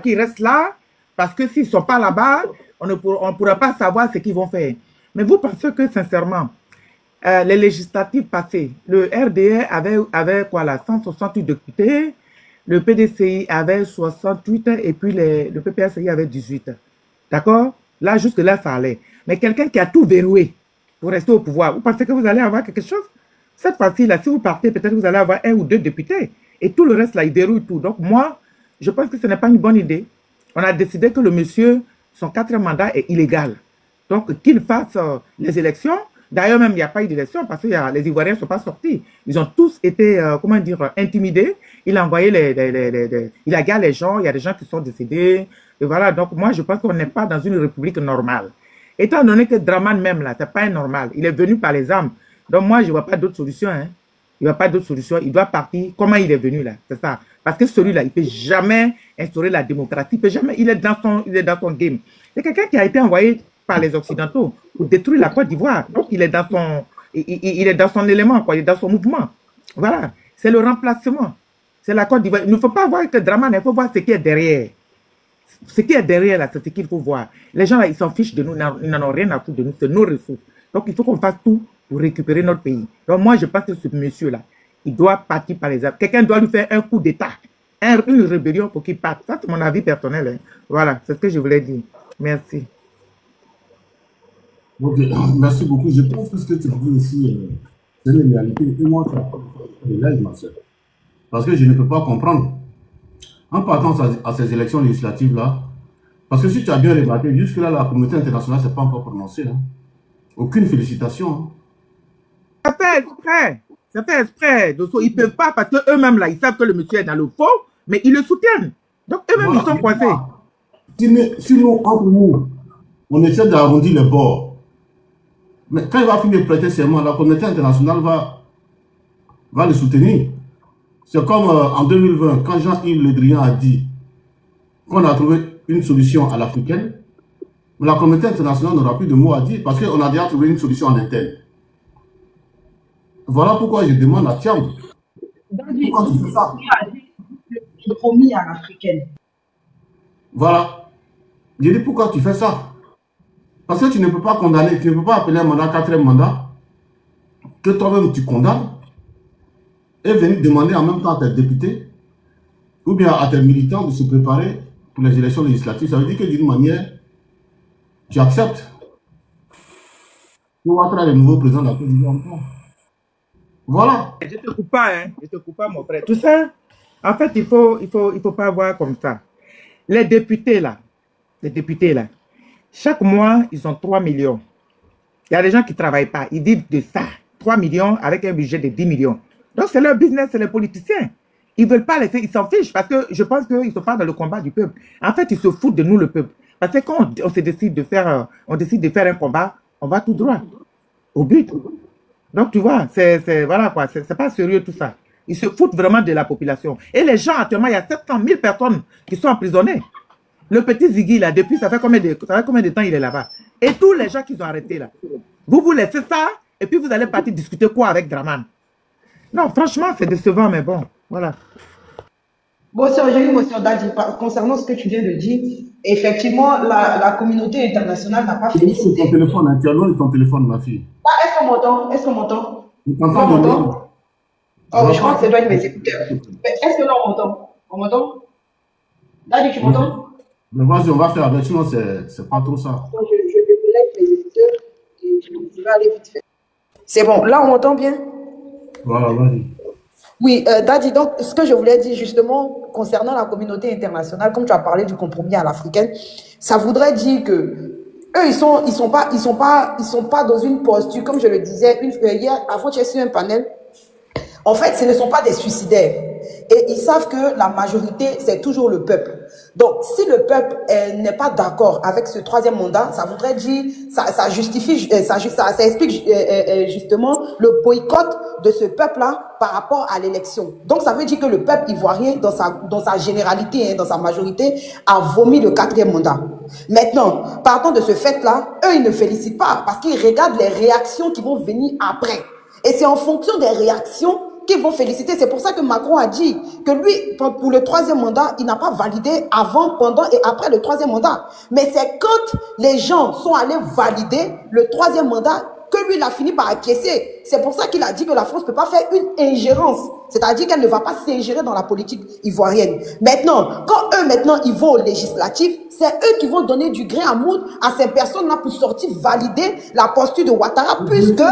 qu'ils restent là, parce que s'ils ne sont pas là-bas, on ne pourra pas savoir ce qu'ils vont faire. Mais vous pensez que, sincèrement, les législatives passées, le RDR avait quoi là, 168 députés, le PDCI avait 68 et puis le PPSI avait 18. D'accord? Là, jusque-là, ça allait. Mais quelqu'un qui a tout verrouillé, pour rester au pouvoir. Vous pensez que vous allez avoir quelque chose? Cette fois-ci, là, si vous partez, peut-être vous allez avoir 1 ou 2 députés. Et tout le reste, là, il déroule tout. Donc, moi, je pense que ce n'est pas une bonne idée. On a décidé que le monsieur, son 4e mandat est illégal. Donc, qu'il fasse les élections. D'ailleurs, même, il n'y a pas eu d'élection parce que les Ivoiriens ne sont pas sortis. Ils ont tous été, comment dire, intimidés. Il a envoyé il a gardé les gens. Il y a des gens qui sont décédés. Et voilà. Donc, moi, je pense qu'on n'est pas dans une république normale. Étant donné que Draman même, là, ce n'est pas normal. Il est venu par les armes. Donc, moi, je ne vois pas d'autre solution. Hein. Il n'y a pas d'autre solution. Il doit partir. Comment il est venu, là? C'est ça. Parce que celui-là, il ne peut jamais instaurer la démocratie. Il peut jamais. Il est dans son game. C'est quelqu'un qui a été envoyé par les Occidentaux pour détruire la Côte d'Ivoire. Donc, il est dans son élément, quoi. Il est dans son mouvement. Voilà. C'est le remplacement. C'est la Côte d'Ivoire. Il ne faut pas voir que Draman, il faut voir ce qui est derrière. Ce qui est derrière, là, c'est ce qu'il faut voir. Les gens, là, ils s'en fichent de nous. Ils n'en ont rien à foutre de nous. C'est nos ressources. Donc, il faut qu'on fasse tout pour récupérer notre pays. Donc, moi, je pense que ce monsieur-là, il doit partir par les armes. Quelqu'un doit lui faire un coup d'État, une rébellion pour qu'il parte. Ça, c'est mon avis personnel. Hein. Voilà, c'est ce que je voulais dire. Merci. Ok, merci beaucoup. Je pense que ce que tu dis ici, c'est une réalité. Et moi, ça l'aide, ma soeur. Parce que je ne peux pas comprendre. En partant à ces élections législatives-là, parce que si tu as bien remarqué, jusque-là, la communauté internationale ne s'est pas encore prononcée. Hein. Aucune félicitation. Hein. Ça fait exprès. Ça fait exprès. Ils ne peuvent pas parce qu'eux-mêmes, là, ils savent que le monsieur est dans le faux, mais ils le soutiennent. Donc, eux-mêmes, voilà, ils sont coincés. Si nous, entre nous, on essaie d'arrondir les bords, mais quand il va finir de prêter serment, la communauté internationale va le soutenir. C'est comme en 2020, quand Jean-Yves Le Drian a dit qu'on a trouvé une solution à l'africaine, mais la communauté internationale n'aura plus de mots à dire parce qu'on a déjà trouvé une solution en interne. Voilà pourquoi je demande à Thiam. Pourquoi tu fais ça? Le compromis à l'africaine. Voilà. Je dis pourquoi tu fais ça? Parce que tu ne peux pas condamner, tu ne peux pas appeler un mandat 4e mandat que toi-même tu condamnes et venir demander en même temps à tes députés ou bien à tes militants de se préparer pour les élections législatives. Ça veut dire que d'une manière, tu acceptes. Tu vas être le nouveau président de la Côte d'Ivoire. Voilà. Je ne te coupe pas, hein. Je ne te coupe pas, mon frère. Tout ça, en fait, il faut pas voir comme ça. Les députés, là, chaque mois, ils ont 3 millions. Il y a des gens qui ne travaillent pas. Ils vivent de ça. 3 millions avec un budget de 10 millions. Donc, c'est leur business, c'est les politiciens. Ils ne veulent pas laisser, ils s'en fichent parce que je pense qu'ils ne sont pas dans le combat du peuple. En fait, ils se foutent de nous, le peuple. Parce que quand on décide de faire un combat, on va tout droit au but. Donc, tu vois, voilà quoi, c'est pas sérieux tout ça. Ils se foutent vraiment de la population. Et les gens, actuellement, il y a 700 000 personnes qui sont emprisonnées. Le petit Ziggy, là, depuis, ça fait combien de temps il est là-bas? Et tous les gens qui ont arrêté, là. Vous laissez ça, et puis vous allez partir discuter quoi avec Draman? Non, franchement, c'est décevant, mais bon, voilà. Bon, j'ai une question concernant ce que tu viens de dire. Effectivement, la communauté internationale n'a pas félicité. Ton téléphone, hein, tu as loin de ton téléphone, ma fille. Ah, est-ce qu'on m'entend? Est-ce qu'on m'entend? On m'entend? Oh, je pense que ça doit être mes écouteurs. Est-ce que là, on m'entend? On m'entend? Là, tu m'entends? Mais vas-y, on va faire avec, sinon c'est pas trop ça. Je délègue mes écouteurs et je vais aller vite fait. C'est bon, là, on m'entend bien? Voilà, vas-y. Oui, Daddy, donc ce que je voulais dire justement concernant la communauté internationale, comme tu as parlé du compromis à l'africaine, ça voudrait dire que eux, ils sont pas dans une posture, comme je le disais hier, avant tu es sur un panel. En fait, ce ne sont pas des suicidaires. Et ils savent que la majorité, c'est toujours le peuple. Donc, si le peuple n'est pas d'accord avec ce 3e mandat, ça voudrait dire, ça explique justement le boycott de ce peuple-là par rapport à l'élection. Donc, ça veut dire que le peuple ivoirien, dans sa généralité, dans sa majorité, a vomi le 4e mandat. Maintenant, partant de ce fait-là, eux, ils ne félicitent pas parce qu'ils regardent les réactions qui vont venir après. Et c'est en fonction des réactions qu'ils vont féliciter. C'est pour ça que Macron a dit que lui, pour le 3e mandat, il n'a pas validé avant, pendant et après le 3e mandat. Mais c'est quand les gens sont allés valider le 3e mandat que lui, il a fini par acquiescer. C'est pour ça qu'il a dit que la France ne peut pas faire une ingérence. C'est-à-dire qu'elle ne va pas s'ingérer dans la politique ivoirienne. Maintenant, quand eux, maintenant, ils vont aux législatives, c'est eux qui vont donner du grain à moudre à ces personnes-là pour sortir valider la posture de Ouattara, puisque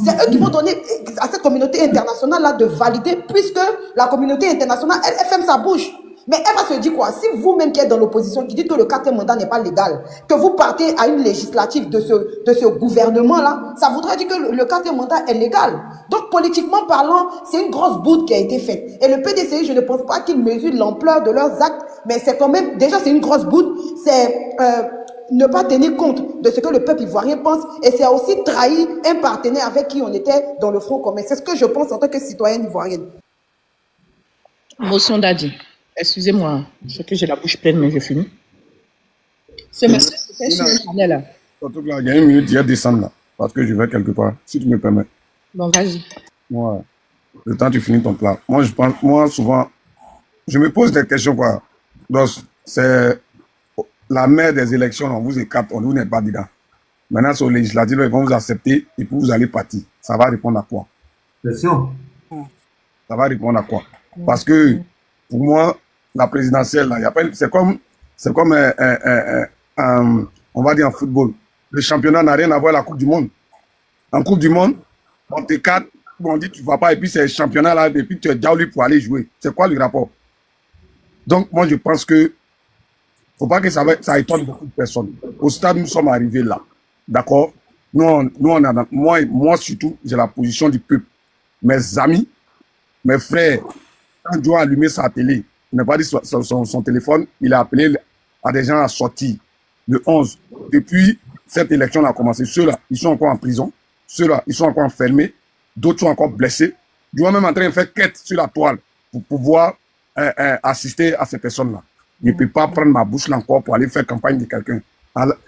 c'est eux qui vont donner à cette communauté internationale-là de valider, puisque la communauté internationale, elle ferme sa bouche. Mais elle va se dire quoi? Si vous-même qui êtes dans l'opposition, qui dites que le quatrième mandat n'est pas légal, que vous partez à une législative de ce gouvernement-là, ça voudrait dire que le quatrième mandat est légal. Donc, politiquement parlant, c'est une grosse bourde qui a été faite. Et le PDCI, je ne pense pas qu'ils mesurent l'ampleur de leurs actes, mais c'est quand même, déjà, c'est une grosse bourde. C'est ne pas tenir compte de ce que le peuple ivoirien pense, et c'est aussi trahir un partenaire avec qui on était dans le front commun. C'est ce que je pense en tant que citoyenne ivoirienne. Motion d'Adi. Excusez-moi, c'est que j'ai la bouche pleine, mais je finis. Ce monsieur, c'était sur le panel là. Surtout que là, il y a une minute, il y a descendre là, parce que je vais quelque part, si tu me permets. Bon, vas-y. Moi, le temps tu finis ton plat. Moi, je pense, moi, souvent, je me pose des questions, quoi. Donc, c'est la mère des élections, on vous écarte, vous n'êtes pas dedans. Maintenant, sur le législatif, ils vont vous accepter et puis vous allez partir. Ça va répondre à quoi? Question. Ça va répondre à quoi? Parce que, pour moi, la présidentielle, là, c'est comme on va dire en football. Le championnat n'a rien à voir avec la Coupe du Monde. En Coupe du Monde, on t'écarte, on dit tu ne vas pas, et puis c'est le championnat là, et puis tu es diabolé pour aller jouer. C'est quoi le rapport? Donc, moi, je pense que faut pas que ça étonne beaucoup de personnes. Au stade, nous sommes arrivés là. D'accord? Moi surtout, j'ai la position du peuple. Mes amis, mes frères, quand Joe a allumé sa télé, il n'a pas dit son téléphone, il a appelé à des gens à sortir. Le 11, depuis cette élection a commencé, ceux-là, ils sont encore en prison. Ceux-là, ils sont encore enfermés. D'autres sont encore blessés. Joe est même en train de faire quête sur la toile pour pouvoir assister à ces personnes-là. Il ne peut pas prendre ma bouche là encore pour aller faire campagne de quelqu'un.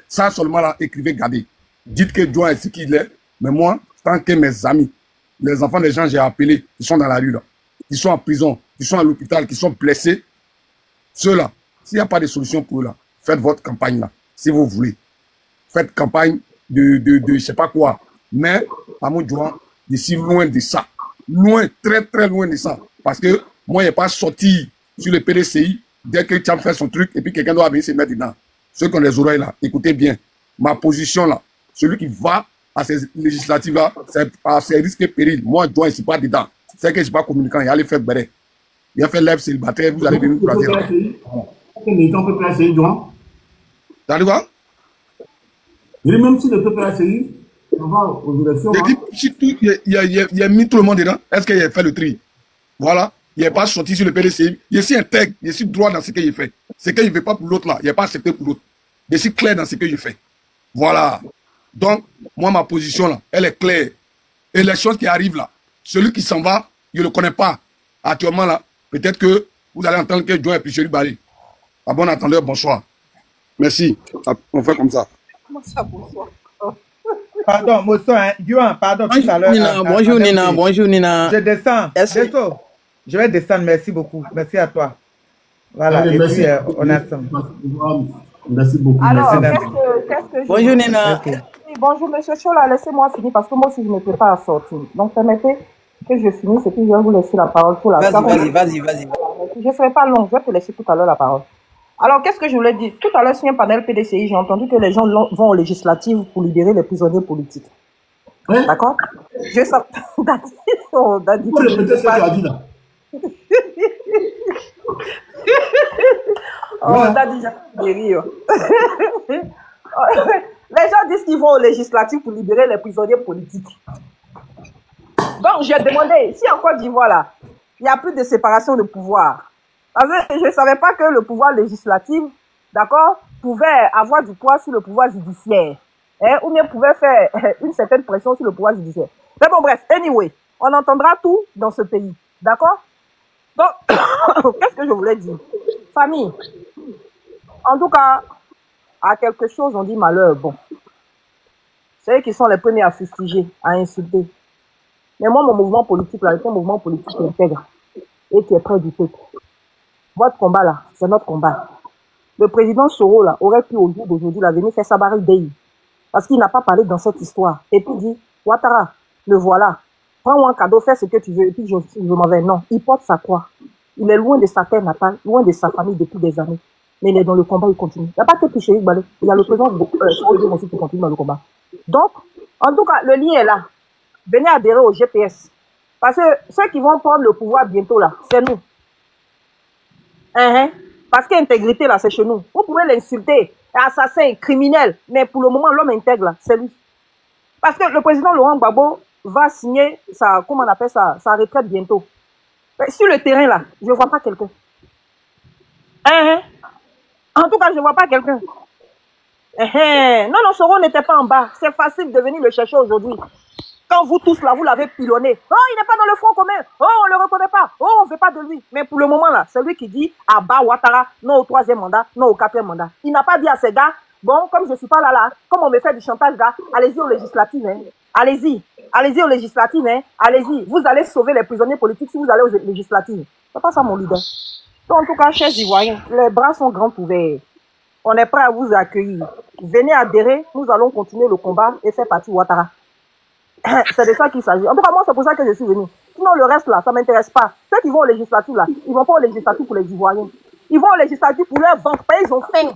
Ça seulement là, écrivez, gardez. Dites que Joe est ce qu'il est. Mais moi, tant que mes amis, les enfants des gens j'ai appelés, ils sont dans la rue là, ils sont en prison, ils sont à l'hôpital, qui sont blessés, ceux-là, s'il n'y a pas de solution pour eux là, faites votre campagne là, si vous voulez. Faites campagne de je sais pas quoi. Mais, à mon droit, d'ici loin de ça. Loin, très très loin de ça. Parce que moi, il n'est pas sorti sur le PDCI dès que Tcham fait son truc et puis quelqu'un doit venir se mettre dedans. Ceux qui ont les oreilles là, écoutez bien. Ma position là, celui qui va à ces législatives là, c'est à ses risques et périls. Moi, je ne suis pas dedans. C'est que je ne suis pas communicant. Il allait faire béret. Il a fait lève célibataire, vous allez venir nous croiser là. On peut placer Joan. T'as dit quoi? Même si le peuple a essayé, on va aux élections. Il a mis tout le monde dedans. Est-ce qu'il a fait le tri? Voilà. Il n'est pas sorti sur le PDCI. Il est si intègre, il est si droit dans ce qu'il fait. Ce qu'il ne fait pas pour l'autre là, il n'est pas accepté pour l'autre. Il est si clair dans ce qu'il fait. Voilà. Donc, moi, ma position là, elle est claire. Et les choses qui arrivent là, celui qui s'en va, je ne le connais pas. Actuellement là, peut-être que vous allez entendre que Joe est Picheri Barry. À bon entendeur, bonsoir. Merci. On fait comme ça. Comment ça, bonsoir? Pardon, Mosso, hein, Joan, pardon, tout à l'heure. Bonjour Nina, bonjour Nina. Je descends. Je vais descendre, merci beaucoup. Merci à toi. Voilà, allez, et merci. Puis on attend. Merci beaucoup. Alors, qu'est-ce que je... Bonjour Nina. Oui, bonjour Monsieur Chola, laissez-moi finir parce que moi aussi je ne peux pas sortir. Donc permettez que je finisse et puis je vais vous laisser la parole pour la Vas-y. Je ne serai pas long, je vais te laisser tout à l'heure la parole. Alors, qu'est-ce que je voulais dire? Tout à l'heure, sur un panel PDCI, j'ai entendu que les gens vont aux législatives pour libérer les prisonniers politiques. Oui. D'accord? Je sais. Dadi. Vous répétez ce que tu as dit là. Dadi, j'ai rire. Les gens disent qu'ils vont aux législatives pour libérer les prisonniers politiques. Donc, j'ai demandé, si en Côte d'Ivoire, là, il n'y a plus de séparation de pouvoir. Je ne savais pas que le pouvoir législatif, d'accord, pouvait avoir du poids sur le pouvoir judiciaire. Ou bien pouvait faire une certaine pression sur le pouvoir judiciaire. Mais bon, bref, anyway, on entendra tout dans ce pays. D'accord? Donc, qu'est-ce que je voulais dire? Famille, en tout cas, à quelque chose, on dit malheur. Bon, c'est eux qui sont les premiers à fustiger, à insulter. Mais moi, mon mouvement politique, là, c'est un mouvement politique intègre et qui est près du peuple. Votre combat, là, c'est notre combat. Le président Soro, là, aurait pu, au jour d'aujourd'hui, là, venir faire sa barre day. parce qu'il n'a pas parlé dans cette histoire. Et puis il dit, Ouattara, le voilà, prends-moi un cadeau, fais ce que tu veux, et puis je m'en vais. Non, il porte sa croix. Il est loin de sa terre natale, loin de sa famille depuis des années. Mais il est dans le combat, il continue. Il n'y a pas que Piché Balé, il y a le président aussi qui continue dans le combat. Donc, en tout cas, le lien est là. Venez adhérer au GPS. Parce que ceux qui vont prendre le pouvoir bientôt, là, c'est nous. Parce qu'intégrité, là, c'est chez nous. Vous pouvez l'insulter, assassin, criminel, mais pour le moment, l'homme intègre, là, c'est lui. Parce que le président Laurent Gbagbo va signer sa, comment on appelle ça, sa retraite bientôt. Mais sur le terrain, là, je ne vois pas quelqu'un. En tout cas, je ne vois pas quelqu'un. Non, Soro n'était pas en bas. C'est facile de venir le chercher aujourd'hui. Quand vous tous là, vous l'avez pilonné. Oh, il n'est pas dans le front commun. Oh, on ne le reconnaît pas. Oh, on ne veut pas de lui. Mais pour le moment là, c'est lui qui dit à bas Ouattara, non au 3e mandat, non au 4e mandat. Il n'a pas dit à ces gars, bon, comme je ne suis pas là, comme on me fait du chantage là, allez-y aux législatives. Allez-y. Allez-y aux législatives. Allez-y. Vous allez sauver les prisonniers politiques si vous allez aux législatives. C'est pas ça mon leader. Donc, en tout cas, chers Ivoiriens, les bras sont grands ouverts. On est prêt à vous accueillir. Venez adhérer, nous allons continuer le combat et faire partie Ouattara. C'est de ça qu'il s'agit. En tout cas, moi, c'est pour ça que je suis venu. Sinon, le reste, là, ça ne m'intéresse pas. Ceux qui vont aux législatives, là, ils ne vont pas aux législatives pour les Ivoiriens. Ils vont aux législatives pour leur ventre. Ils ont faim.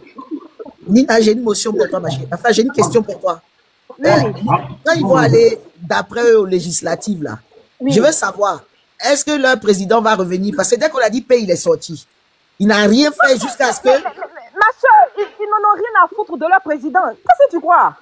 Nina, j'ai une motion pour toi, ma chérie. Enfin, j'ai une question pour toi. Quand ils vont aller, d'après eux, aux législatives, là, je veux savoir, est-ce que leur président va revenir? Parce que dès qu'on a dit paix, il est sorti. Il n'a rien fait jusqu'à ce que... Ma soeur, ils n'en ont rien à foutre de leur président. Qu'est-ce que tu crois?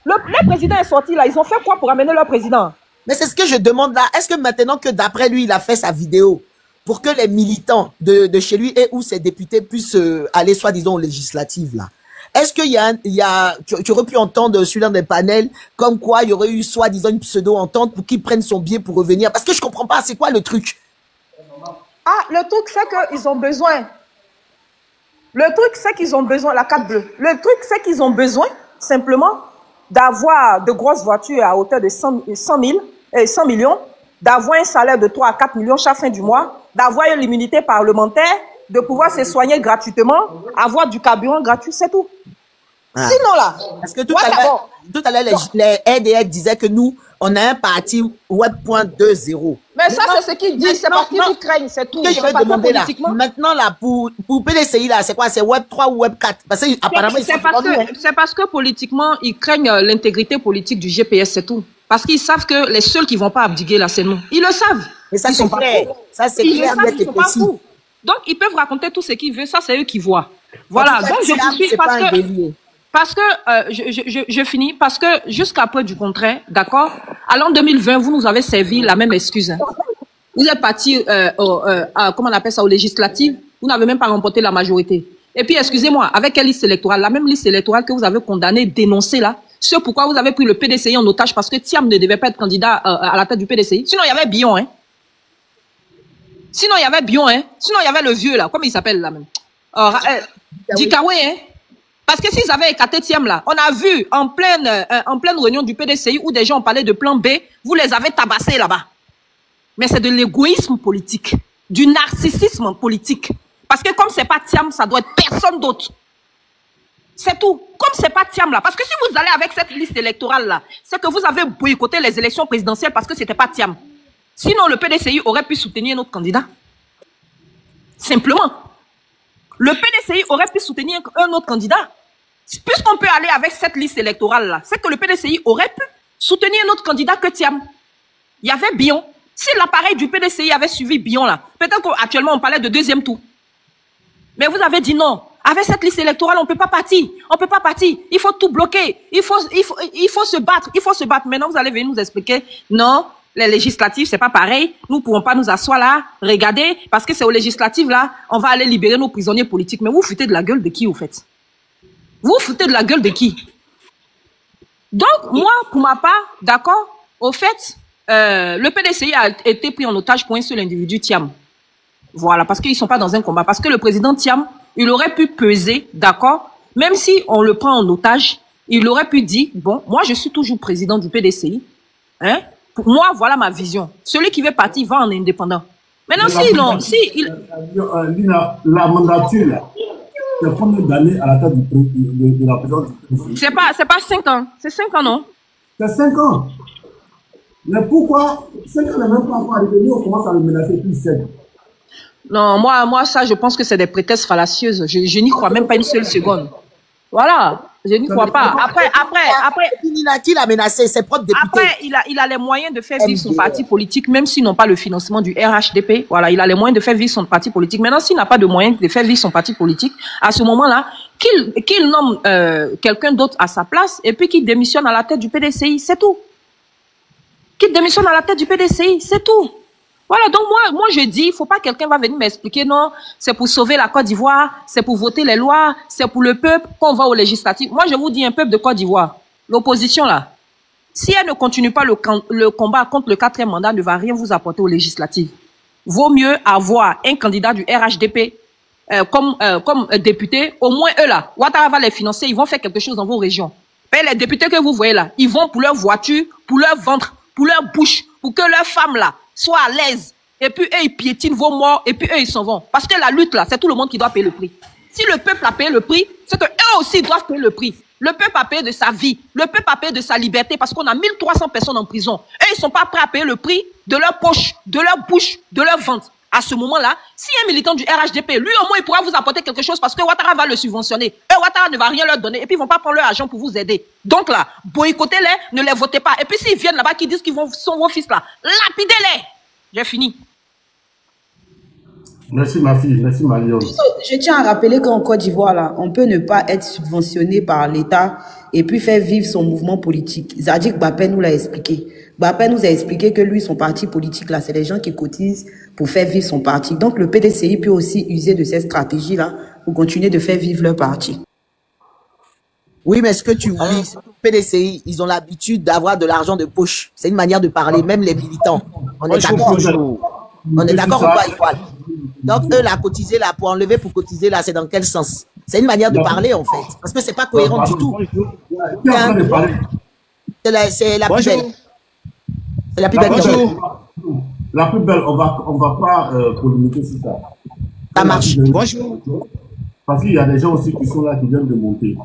Le président est sorti là, ils ont fait quoi pour amener leur président? Mais c'est ce que je demande là. Est-ce que maintenant que d'après lui, il a fait sa vidéo pour que les militants de chez lui et ou ses députés puissent aller soi-disant aux législatives là, est-ce qu'il y a, tu aurais pu entendre sur l'un des panels comme quoi il y aurait eu soi-disant une pseudo-entente pour qu'il prenne son billet pour revenir? Parce que je comprends pas, c'est quoi le truc? Ah, le truc c'est qu'ils ont besoin. Le truc c'est qu'ils ont besoin, la carte bleue. Le truc c'est qu'ils ont besoin simplement d'avoir de grosses voitures à hauteur de 100 millions, d'avoir un salaire de 3 à 4 millions chaque fin du mois, d'avoir une immunité parlementaire, de pouvoir se soigner gratuitement, avoir du carburant gratuit, c'est tout. Ah. Sinon là, parce que tout à l'heure, les RDR disaient que nous, on a un parti Web.2.0. Mais ça, c'est ce qu'ils disent, c'est parce qu'ils nous craignent, c'est tout. Que je vais demander là, maintenant là, pour PDCI là, c'est quoi? C'est Web 3 ou Web 4? Parce que apparemment, c'est parce que politiquement, ils craignent l'intégrité politique du GPS, c'est tout. Parce qu'ils savent que les seuls qui vont pas abdiguer là, c'est nous. Ils le savent. Mais ça, c'est clair. Ça, c'est clair, net et précis. Donc, ils peuvent raconter tout ce qu'ils veulent, ça, c'est eux qui voient. Voilà, donc je poursuis parce que je finis, parce que jusqu'à preuve du contraire, d'accord, à l'an 2020, vous nous avez servi la même excuse. Hein. Vous êtes parti, comment on appelle ça, aux législatives, vous n'avez même pas remporté la majorité. Et puis, excusez-moi, avec quelle liste électorale? La même liste électorale que vous avez condamné, dénoncé là, ce pourquoi vous avez pris le PDCI en otage, parce que Thiam ne devait pas être candidat à la tête du PDCI. Sinon, il y avait Bion, hein. Sinon, il y avait Bion, hein. Sinon, il y avait le vieux, là. Comment il s'appelle, là, même? Dikawé, hein. Parce que s'ils avaient écarté Thiam, là, on a vu en pleine réunion du PDCI où des gens ont parlé de plan B, vous les avez tabassés là-bas. Mais c'est de l'égoïsme politique, du narcissisme politique. Parce que comme c'est pas Thiam, ça doit être personne d'autre. C'est tout. Comme c'est pas Thiam, là. Parce que si vous allez avec cette liste électorale, là, c'est que vous avez boycotté les élections présidentielles parce que c'était pas Thiam. Sinon, le PDCI aurait pu soutenir notre candidat. Simplement. Le PDCI aurait pu soutenir un autre candidat. Puisqu'on peut aller avec cette liste électorale-là, c'est que le PDCI aurait pu soutenir un autre candidat que Thiam. Il y avait Bion. Si l'appareil du PDCI avait suivi Bion, là, peut-être qu'actuellement, on parlait de deuxième tour. Mais vous avez dit non. Avec cette liste électorale, on ne peut pas partir. On ne peut pas partir. Il faut tout bloquer. Il faut se battre. Il faut se battre. Maintenant, vous allez venir nous expliquer, non, les législatives, c'est pas pareil. Nous ne pourrons pas nous asseoir là, regarder, parce que c'est aux législatives là, on va aller libérer nos prisonniers politiques. Mais vous foutez de la gueule de qui, au fait? Vous foutez de la gueule de qui? Donc, moi, pour ma part, d'accord, au fait, le PDCI a été pris en otage pour un seul individu, Thiam. Voilà, parce qu'ils ne sont pas dans un combat. Parce que le président Thiam, il aurait pu peser, d'accord, même si on le prend en otage, il aurait pu dire, bon, moi, je suis toujours président du PDCI, hein? Pour moi, voilà ma vision. Celui qui veut partir va en indépendant. Maintenant, la mandature, C'est combien d'années à la tête de la présidence du PDCI? C'est pas 5 ans. C'est 5 ans, non? C'est 5 ans. Mais pourquoi 5 ans n'est même pas encore arrivé, on commence à le menacer plus 7? Non, moi, ça, je pense que c'est des prétextes fallacieuses. Je n'y crois même pas une seule seconde. Voilà, je n'y crois pas. Après. Qui l'a menacé, ses propres députés. Après, il a les moyens de faire vivre son parti politique, même s'ils n'ont pas le financement du RHDP. Voilà, il a les moyens de faire vivre son parti politique. Maintenant, s'il n'a pas de moyens de faire vivre son parti politique, à ce moment-là, qu'il nomme quelqu'un d'autre à sa place et puis qu'il démissionne à la tête du PDCI, c'est tout. Qu'il démissionne à la tête du PDCI, c'est tout. Voilà, donc moi je dis, il faut pas quelqu'un va venir m'expliquer, non, c'est pour sauver la Côte d'Ivoire, c'est pour voter les lois, c'est pour le peuple qu'on va aux législatives. Moi je vous dis, un peuple de Côte d'Ivoire, l'opposition là, si elle ne continue pas le combat contre le 4e mandat, ne va rien vous apporter aux législatives. Vaut mieux avoir un candidat du RHDP comme député, au moins eux là, Ouattara va les financer, ils vont faire quelque chose dans vos régions. Et les députés que vous voyez là, ils vont pour leur voiture, pour leur ventre, pour leur bouche, pour que leurs femmes là soient à l'aise. Et puis eux, ils piétinent vos morts, et puis eux, ils s'en vont. Parce que la lutte là, c'est tout le monde qui doit payer le prix. Si le peuple a payé le prix, c'est que eux aussi doivent payer le prix. Le peuple a payé de sa vie, le peuple a payé de sa liberté, parce qu'on a 1300 personnes en prison. Eux, ils sont pas prêts à payer le prix de leur poche, de leur bouche, de leur ventre. À ce moment-là, si un militant du RHDP, lui au moins, il pourra vous apporter quelque chose parce que Ouattara va le subventionner. Eux, Ouattara ne va rien leur donner et puis ils vont pas prendre leur argent pour vous aider. Donc là, boycottez-les, ne les votez pas. Et puis s'ils viennent là-bas, qui disent qu'ils sont vos fils là, lapidez-les. J'ai fini. Merci ma fille, merci ma lionne. Je tiens à rappeler qu'en Côte d'Ivoire, là, on peut ne pas être subventionné par l'État et puis faire vivre son mouvement politique. Zadik Bapé nous l'a expliqué. Bapé nous a expliqué que lui, son parti politique, là, c'est les gens qui cotisent pour faire vivre son parti. Donc, le PDCI peut aussi user de cette stratégie-là pour continuer de faire vivre leur parti. Oui, mais ce que tu oublies, le PDCI, ils ont l'habitude d'avoir de l'argent de poche. C'est une manière de parler, même les militants. On est d'accord. On est d'accord ou pas, Igual? Donc, eux, la cotiser là, pour enlever, pour cotiser là, c'est dans quel sens? C'est une manière de parler, en fait. Parce que c'est pas cohérent du tout. C'est la plus belle. C'est la plus belle. La plus belle, on va pas polémiquer sur ça. Ça marche. Bonjour. Parce qu'il y a des gens aussi qui sont là, qui viennent de monter.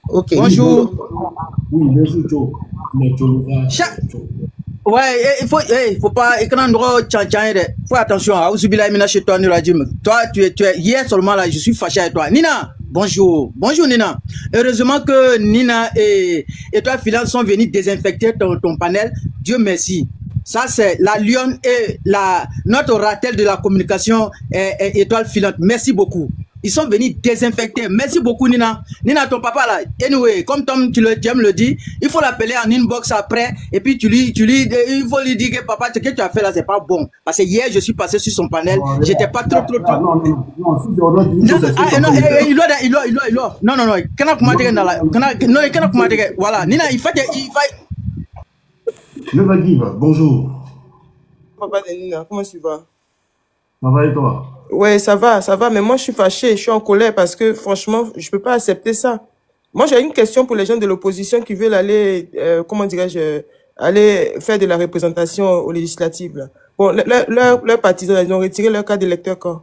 Ok. Bonjour. Oui, bonjour, Joe. Mais Joe va... Ouais, il faut pas, faut attention, toi, tu es, hier seulement là, je suis fâché avec toi. Nina, bonjour Nina. Heureusement que Nina et toi, Philan, sont venus désinfecter ton panel. Dieu merci. Ça, c'est la lionne et notre ratel de la communication étoile filante. Merci beaucoup. Ils sont venus désinfecter. Merci beaucoup, Nina. Nina, ton papa là. Anyway, comme Tom, tu me le dis, il faut l'appeler en inbox après. Et puis il faut lui dire que papa, ce que tu as fait là, c'est pas bon. Parce que hier, je suis passé sur son panel. J'étais pas trop. Non, voilà. Nina, il faut. Bonjour. Papa de Nina, comment tu vas? Ça va et toi? Ouais, ça va, mais moi je suis fâché, je suis en colère parce que franchement, je peux pas accepter ça. Moi, j'ai une question pour les gens de l'opposition qui veulent aller, comment dirais-je, aller faire de la représentation aux législatives. Là. Bon, leurs partisans, ils ont retiré leur carte d'électeur quand?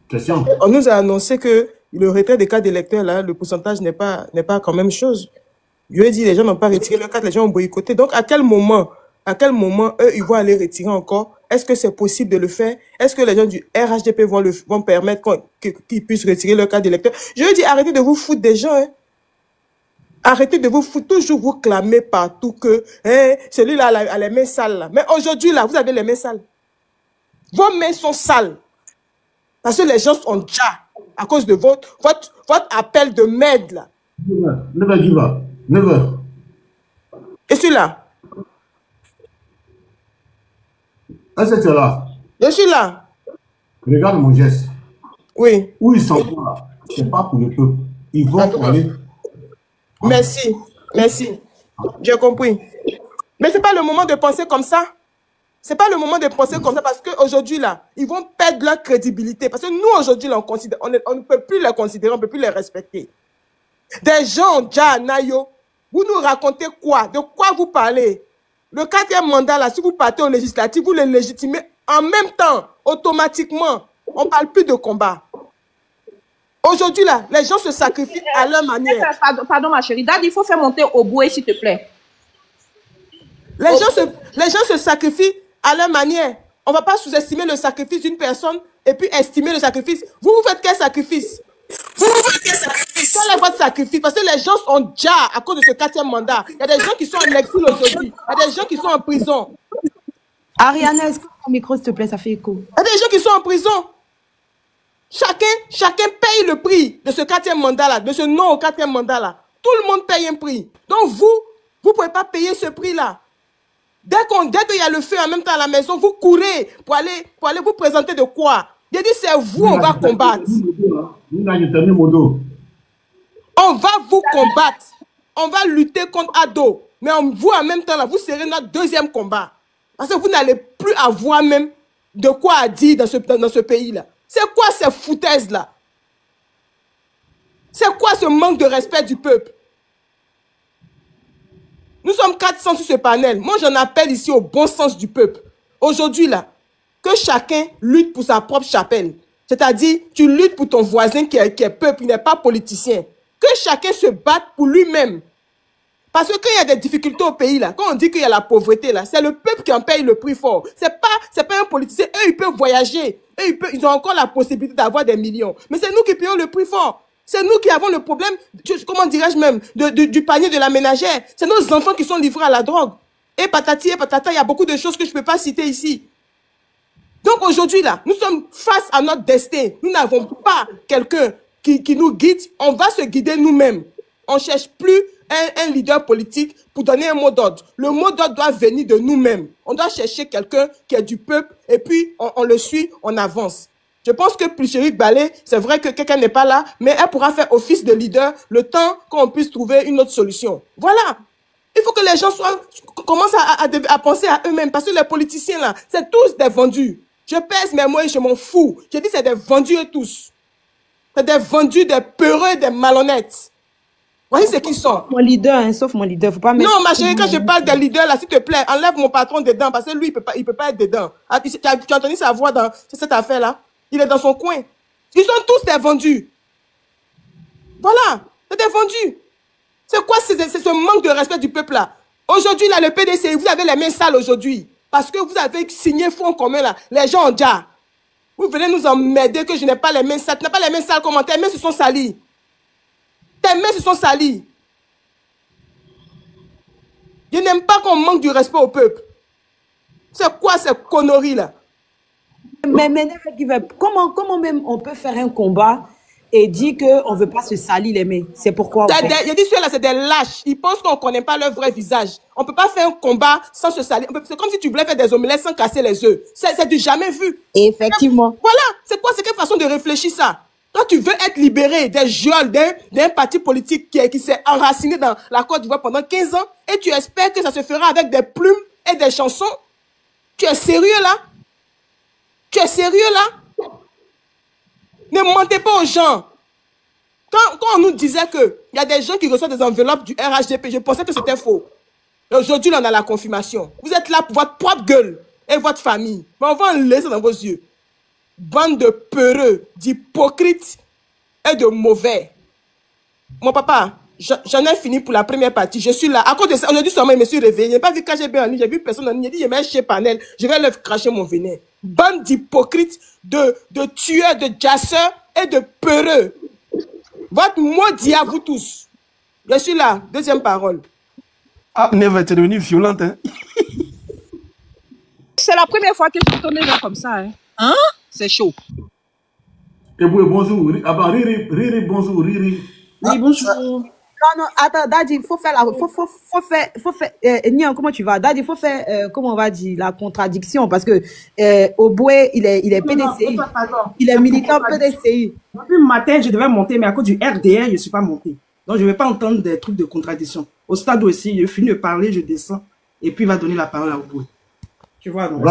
Question. On nous a annoncé que le retrait des cartes d'électeurs, là, le pourcentage n'est pas quand même chose. Je lui ai dit, les gens n'ont pas retiré leur carte, les gens ont boycotté. Donc, à quel moment, eux, ils vont aller retirer encore? Est-ce que c'est possible de le faire? Est-ce que les gens du RHDP vont permettre qu'ils puissent retirer leur carte d'électeur? Je veux dire, arrêtez de vous foutre des gens, hein. Arrêtez de vous foutre, toujours vous clamer partout que, celui-là a les mains sales, là. Mais aujourd'hui, là, vous avez les mains sales. Vos mains sont sales. Parce que les gens sont déjà, à cause de votre appel de merde, là. Never give up. Never. Et celui-là? Est-ce que tu es là? Je suis là. Regarde mon geste. Oui. Où ils sont là? C'est pas pour le peuple. Ils vont aller. Merci. J'ai compris. Mais c'est pas le moment de penser comme ça. C'est pas le moment de penser comme ça parce qu'aujourd'hui, là, ils vont perdre leur crédibilité. Parce que nous, aujourd'hui, là, on ne peut plus les considérer, on ne peut plus les respecter. Des gens, déjà, Nayo, vous nous racontez quoi? De quoi vous parlez? Le 4e mandat, là, si vous partez au législatif, vous le légitimez en même temps, automatiquement. On ne parle plus de combat. Aujourd'hui, là, les gens se sacrifient à leur manière. Pardon, ma chérie. Dad, il faut faire monter au bouet, s'il te plaît. Les gens se sacrifient à leur manière. On ne va pas sous-estimer le sacrifice d'une personne et puis estimer le sacrifice. Vous faites quel sacrifice? Quel est votre sacrifice? Parce que les gens sont déjà à cause de ce 4e mandat. Il y a des gens qui sont en exil aujourd'hui. Il y a des gens qui sont en prison. Ariane, est-ce que ton micro, s'il te plaît, ça fait écho? Il y a des gens qui sont en prison. Chacun paye le prix de ce 4e mandat-là, de ce non au 4e mandat-là. Tout le monde paye un prix. Donc vous ne pouvez pas payer ce prix-là. Dès qu'il y a le feu en même temps à la maison, vous courez pour aller vous présenter de quoi? J'ai dit, c'est vous, on va combattre. On va vous combattre. On va lutter contre Ado. Mais vous, en même temps, là, vous serez notre 2e combat. Parce que vous n'allez plus avoir même de quoi dire dans ce pays-là. C'est quoi ces foutaises-là? C'est quoi ce manque de respect du peuple? Nous sommes 400 sur ce panel. Moi, j'en appelle ici au bon sens du peuple. Aujourd'hui, là, que chacun lutte pour sa propre chapelle. C'est-à-dire, tu luttes pour ton voisin qui est peuple, qui n'est pas politicien. Que chacun se batte pour lui-même. Parce que quand il y a des difficultés au pays, là, quand on dit qu'il y a la pauvreté, là, c'est le peuple qui en paye le prix fort. C'est pas un politicien. Eux, ils peuvent voyager. Eux, ils ont encore la possibilité d'avoir des millions. Mais c'est nous qui payons le prix fort. C'est nous qui avons le problème, comment dirais-je même, du panier de la ménagère. C'est nos enfants qui sont livrés à la drogue. Et patati et patata, il y a beaucoup de choses que je ne peux pas citer ici. Donc aujourd'hui, là, nous sommes face à notre destin. Nous n'avons pas quelqu'un qui nous guide. On va se guider nous-mêmes. On ne cherche plus un leader politique pour donner un mot d'ordre. Le mot d'ordre doit venir de nous-mêmes. On doit chercher quelqu'un qui est du peuple et puis on le suit, on avance. Je pense que Pulchérik Balé, c'est vrai que quelqu'un n'est pas là, mais elle pourra faire office de leader le temps qu'on puisse trouver une autre solution. Voilà. Il faut que les gens commencent à penser à eux-mêmes, parce que les politiciens là, c'est tous des vendus. Je pèse mes mots et je m'en fous. Je dis c'est des vendus eux tous. C'est des vendus, des peureux, des malhonnêtes. Voyez ce qu'ils sont. Mon leader, hein, sauf mon leader, faut pas mettre... Non, ma chérie, quand je parle des leaders là, s'il te plaît, enlève mon patron dedans, parce que lui, il peut pas être dedans. Ah, tu as entendu sa voix dans cette affaire-là? Il est dans son coin. Ils sont tous des vendus. Voilà, c'est des vendus. C'est quoi c'est ce manque de respect du peuple là? Aujourd'hui, là, le PDC, vous avez les mains sales aujourd'hui. Parce que vous avez signé fonds commun là. Les gens ont déjà. Vous venez nous emmerder que je n'ai pas les mains sales. Tu n'as pas les mains sales comment? Tes mains se sont salies. Tes mains se sont salies. Je n'aime pas qu'on manque du respect au peuple. C'est quoi ces conneries là? Mais comment même on peut faire un combat et dire qu'on ne veut pas se salir les mains? C'est pourquoi... Je dis ceux-là, c'est des lâches. Ils pensent qu'on ne connaît pas leur vrai visage. On ne peut pas faire un combat sans se salir. C'est comme si tu voulais faire des omelettes sans casser les œufs. C'est du jamais vu. Effectivement. Voilà. C'est quoi? C'est quelle façon de réfléchir ça? Toi, tu veux être libéré des geôles d'un parti politique qui s'est enraciné dans la Côte d'Ivoire pendant 15 ans et tu espères que ça se fera avec des plumes et des chansons? Tu es sérieux là? Tu es sérieux là? Ne mentez pas aux gens. Quand on nous disait qu'il y a des gens qui reçoivent des enveloppes du RHDP, je pensais que c'était faux. Aujourd'hui, on a la confirmation. Vous êtes là pour votre propre gueule et votre famille. Mais on va en laisser dans vos yeux. Bande de peureux, d'hypocrites et de mauvais. Mon papa, j'en ai fini pour la première partie. Je suis là. À cause de ça, aujourd'hui seulement, je me suis réveillé. Je n'ai pas vu KGB en ligne. J'ai vu personne en ligne. J'ai dit, je vais chez Panel. Je vais leur cracher mon venin. Bande d'hypocrites, de tueurs, de jasseurs et de peureux. Votre maudit à vous tous. Je suis là. Deuxième parole. Ah, Neva, tu es devenue violente, hein? C'est la première fois que je tourne là comme ça, hein? Hein? C'est chaud. Et bonjour. Ah bah, Riri, bonjour, Riri. Oui, bonjour. Non, attends, Daddy, il faut faire comment tu vas? Daddy, il faut faire, comment on va dire, la contradiction, parce que, Oboué, il est PDCI. Il est militant PDCI. Depuis le matin, je devais monter, mais à cause du RDR, je ne suis pas monté. Donc, je ne vais pas entendre des trucs de contradiction. Au stade aussi, je finis de parler, je descends, et puis il va donner la parole à Oboué. Tu vois, donc.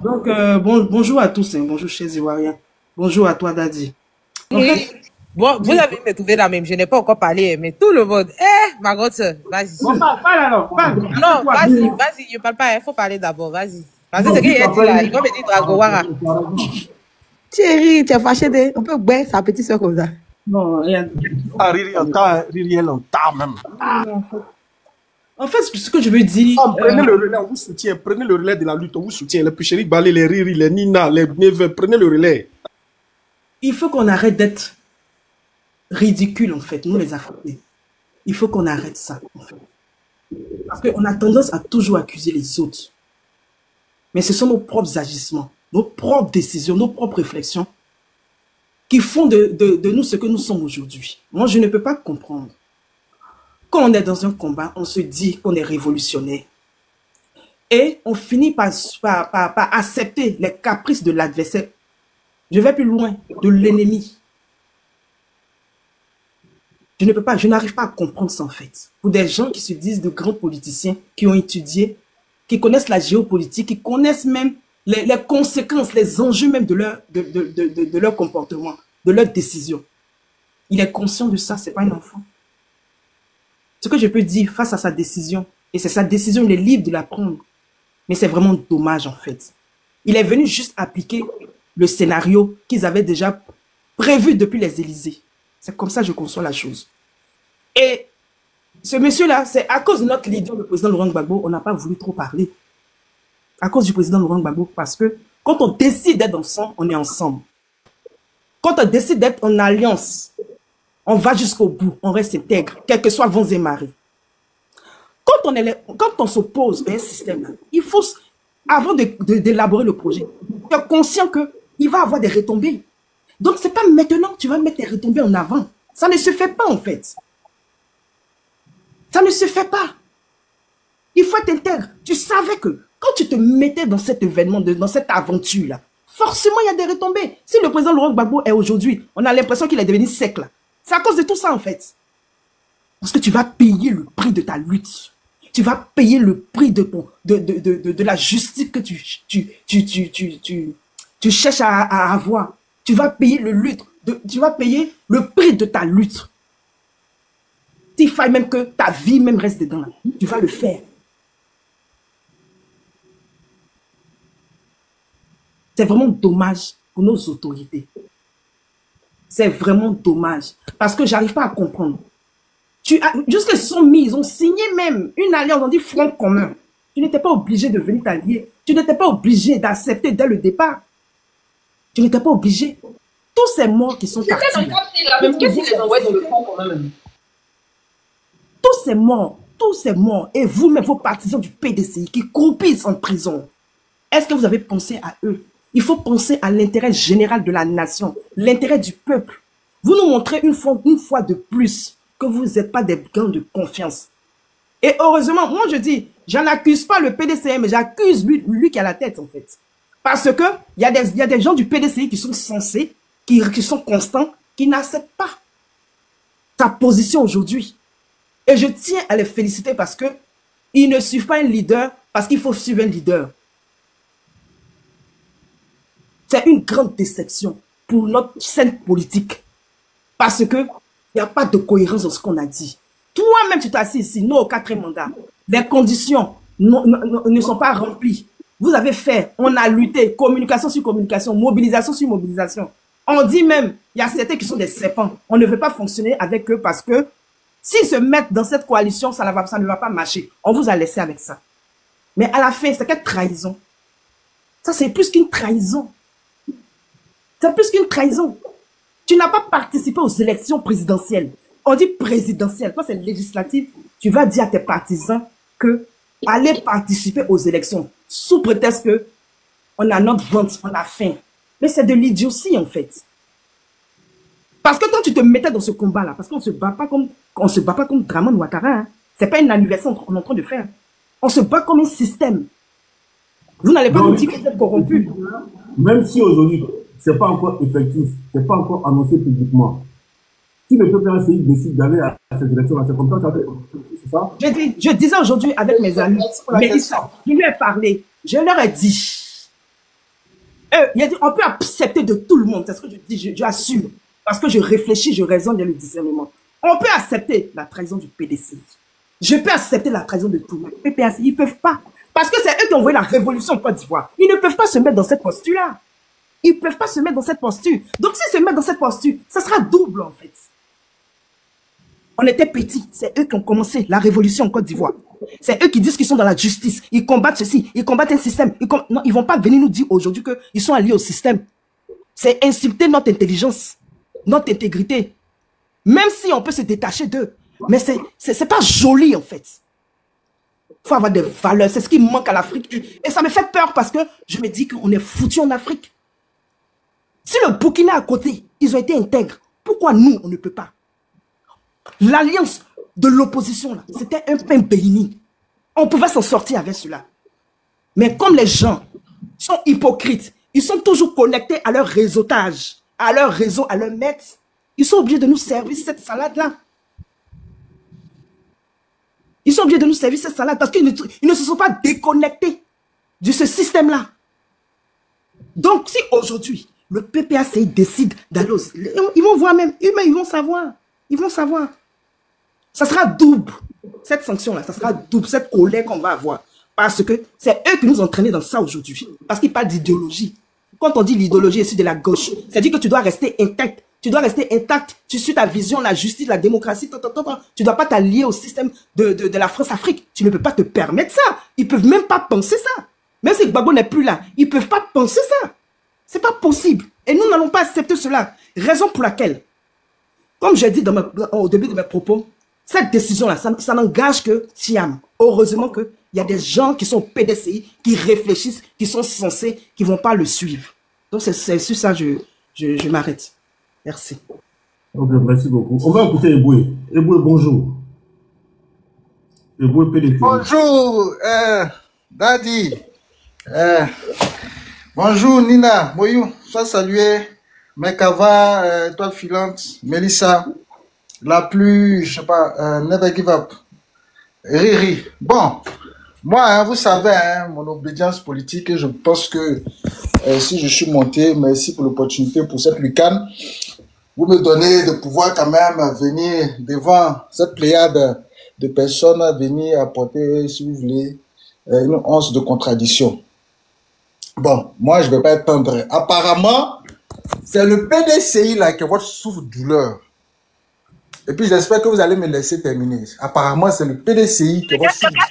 Donc, bonjour à tous, hein. Bonjour, chers Ivoiriens. Bonjour à toi, Daddy. En fait, bon, vous avez me trouvé la même, je n'ai pas encore parlé, mais tout le monde, ma grande soeur, vas-y. Bon, parle alors, parle. Non, vas-y, je parle pas, il faut parler d'abord, vas-y. Parce que c'est qu'il a dit là, il va me dire Dragowara. Thierry, tu es fâché, on peut boire sa petite soeur comme ça. Non, rien. Ah, Riri, longtemps même. En fait, ce que je veux dire... Prenez le relais, on vous soutient. Prenez le relais de la lutte, on vous soutient. Les Picheri Balé, les Riri, les Nina, les Neve, prenez le relais. Il faut qu'on arrête d'être ridicule, en fait, nous les Africains. Il faut qu'on arrête ça, en fait. Parce qu'on a tendance à toujours accuser les autres. Mais ce sont nos propres agissements, nos propres décisions, nos propres réflexions qui font de nous ce que nous sommes aujourd'hui. Moi, je ne peux pas comprendre. Quand on est dans un combat, on se dit qu'on est révolutionnaire. Et on finit par accepter les caprices de l'adversaire. Je vais plus loin, de l'ennemi. Je n'arrive pas à comprendre ça en fait. Pour des gens qui se disent de grands politiciens, qui ont étudié, qui connaissent la géopolitique, qui connaissent même les conséquences, les enjeux même de leur comportement, de leurs décisions. Il est conscient de ça, c'est pas un enfant. Ce que je peux dire face à sa décision, et c'est sa décision, il est libre de la prendre. Mais c'est vraiment dommage en fait. Il est venu juste appliquer le scénario qu'ils avaient déjà prévu depuis les Élysées. C'est comme ça que je conçois la chose. Et ce monsieur-là, c'est à cause de notre leader, le président Laurent Gbagbo, on n'a pas voulu trop parler. À cause du président Laurent Gbagbo, parce que quand on décide d'être ensemble, on est ensemble. Quand on décide d'être en alliance, on va jusqu'au bout, on reste intègre, quels que soient vents et marées. Quand on s'oppose à un système, il faut, avant d'élaborer le projet, être conscient qu'il va avoir des retombées. Donc, ce n'est pas maintenant que tu vas mettre tes retombées en avant. Ça ne se fait pas, en fait. Ça ne se fait pas. Il faut être intègre. Tu savais que quand tu te mettais dans cet événement, dans cette aventure-là, forcément, il y a des retombées. Si le président Laurent Gbagbo est aujourd'hui, on a l'impression qu'il est devenu sec, là. C'est à cause de tout ça, en fait. Parce que tu vas payer le prix de ta lutte. Tu vas payer le prix de la justice que tu cherches à avoir. Tu vas payer tu vas payer le prix de ta lutte. S'il faille même que ta vie même reste dedans, là, tu vas le faire. C'est vraiment dommage pour nos autorités. C'est vraiment dommage. Parce que j'arrive pas à comprendre. Jusqu'à ce sont mis, ils ont signé même une alliance, on dit front commun. Tu n'étais pas obligé de venir t'allier. Tu n'étais pas obligé d'accepter dès le départ. Tu n'étais pas obligé. Tous ces morts qui sont partis. Qu'est-ce qu'ils les envoient dans le front commun? Tous ces morts, et vous-même, vos partisans du PDCI qui croupissent en prison, est-ce que vous avez pensé à eux? Il faut penser à l'intérêt général de la nation, l'intérêt du peuple. Vous nous montrez une fois de plus que vous n'êtes pas des gants de confiance. Et heureusement, moi je dis, j'en accuse pas le PDCI, mais j'accuse lui qui a la tête en fait. Parce que il y a des gens du PDCI qui sont sensés, qui sont constants, qui n'acceptent pas sa position aujourd'hui. Et je tiens à les féliciter parce que ils ne suivent pas un leader parce qu'il faut suivre un leader. C'est une grande déception pour notre scène politique. Parce que il n'y a pas de cohérence dans ce qu'on a dit. Toi-même, tu t'es assis ici, nous, au 4e mandat. Les conditions ne sont pas remplies. Vous avez fait, on a lutté, communication sur communication, mobilisation sur mobilisation. On dit même, il y a certains qui sont des serpents. On ne veut pas fonctionner avec eux parce que s'ils se mettent dans cette coalition, ça ne va pas marcher. On vous a laissé avec ça. Mais à la fin, c'est quelle trahison? Ça, c'est plus qu'une trahison. C'est plus qu'une trahison. Tu n'as pas participé aux élections présidentielles. On dit présidentielle. Quand c'est législatif, tu vas dire à tes partisans que allez participer aux élections sous prétexte que on a notre ventre, on a faim. Mais c'est de l'idiotie en fait. Parce que quand tu te mettais dans ce combat-là, parce qu'on se bat pas comme Dramane Ouattara, hein, c'est pas un anniversaire qu'on est en train de faire. On se bat comme un système. Vous n'allez pas nous dire que vous êtes corrompu. Même si aujourd'hui, c'est pas encore effectif, c'est pas encore annoncé publiquement. Si le PPACI décide d'aller à cette élection, c'est comme ça, c'est ça? Je disais aujourd'hui avec mes amis, je lui ai parlé, je leur ai dit, il a dit, on peut accepter de tout le monde, c'est ce que je dis, je assure, parce que je réfléchis, je raisonne dans le discernement. On peut accepter la trahison du PDC. Je peux accepter la trahison de tout le monde. PPACI, ils ne peuvent pas. Parce que c'est eux qui ont envoyé la révolution en Côte d'Ivoire. Ils ne peuvent pas se mettre dans cette posture-là. Ils ne peuvent pas se mettre dans cette posture. Donc, s'ils se mettent dans cette posture, ça sera double, en fait. On était petits. C'est eux qui ont commencé la révolution en Côte d'Ivoire. C'est eux qui disent qu'ils sont dans la justice. Ils combattent ceci. Ils combattent un système. Non, ils ne vont pas venir nous dire aujourd'hui qu'ils sont alliés au système. C'est insulter notre intelligence, notre intégrité. Même si on peut se détacher d'eux. Mais c'est pas joli, en fait. Il faut avoir des valeurs. C'est ce qui manque à l'Afrique. Et ça me fait peur parce que je me dis qu'on est foutu en Afrique. Si le Burkina à côté, ils ont été intègres, pourquoi nous, on ne peut pas? L'alliance de l'opposition, là, c'était un pain béni. On pouvait s'en sortir avec cela. Mais comme les gens sont hypocrites, ils sont toujours connectés à leur réseautage, à leur réseau, à leur maître, ils sont obligés de nous servir cette salade-là. Ils sont obligés de nous servir cette salade parce qu'ils ne se sont pas déconnectés de ce système-là. Donc, si aujourd'hui, le PPACI décide d'aller ils vont voir même, ils vont savoir. Ils vont savoir. Ça sera double. Cette sanction-là, ça sera double. Cette colère qu'on va avoir. Parce que c'est eux qui nous ont entraînés dans ça aujourd'hui. Parce qu'ils parlent d'idéologie. Quand on dit l'idéologie ici de la gauche, c'est-à-dire que tu dois rester intact. Tu dois rester intact. Tu suis ta vision, la justice, la démocratie. Tu ne dois pas t'allier au système de la France-Afrique. Tu ne peux pas te permettre ça. Ils ne peuvent même pas penser ça. Même si Gbagbo n'est plus là, ils ne peuvent pas penser ça. Ce n'est pas possible. Et nous n'allons pas accepter cela. Raison pour laquelle, comme j'ai dit au début de mes propos, cette décision-là, ça n'engage que Thiam. Heureusement qu'il y a des gens qui sont PDCI, qui réfléchissent, qui sont censés, qui ne vont pas le suivre. Donc c'est sur ça que je m'arrête. Merci. Ok, merci beaucoup. On va écouter Eboué. Eboué, bonjour. Eboué PDCI. Bonjour, Daddy. Bonjour, Nina. Moyou, sois salué. Mekava, Étoile Filante, Mélissa, la plus, je sais pas, Never Give Up, Riri. Bon, moi, hein, vous savez, hein, mon obédience politique, je pense que si je suis monté, merci pour l'opportunité, pour cette lucane, vous me donnez de pouvoir quand même venir devant cette pléiade de personnes, venir apporter, si vous voulez, une once de contradiction. Bon, moi, je ne vais pas être tendre. Apparemment, c'est le PDCI là qui est votre souffre-douleur. Et puis j'espère que vous allez me laisser terminer. Apparemment, c'est le PDCI qui est votre souffre-douleur.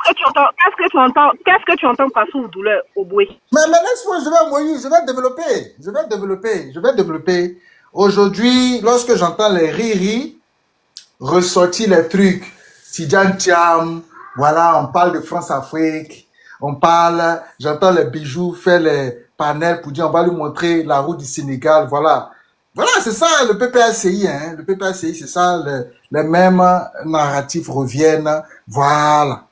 Qu'est-ce que tu entends par souffre-douleur au bruit? Mais laisse-moi, je vais développer. Aujourd'hui, lorsque j'entends les riri, ressortir les trucs, Tidjane Thiam, voilà, on parle de France-Afrique, j'entends les bijoux faire les panel pour dire on va lui montrer la route du Sénégal, voilà. Voilà, c'est ça le PPACI, hein. Le PPACI, c'est ça, les mêmes narratifs reviennent, voilà.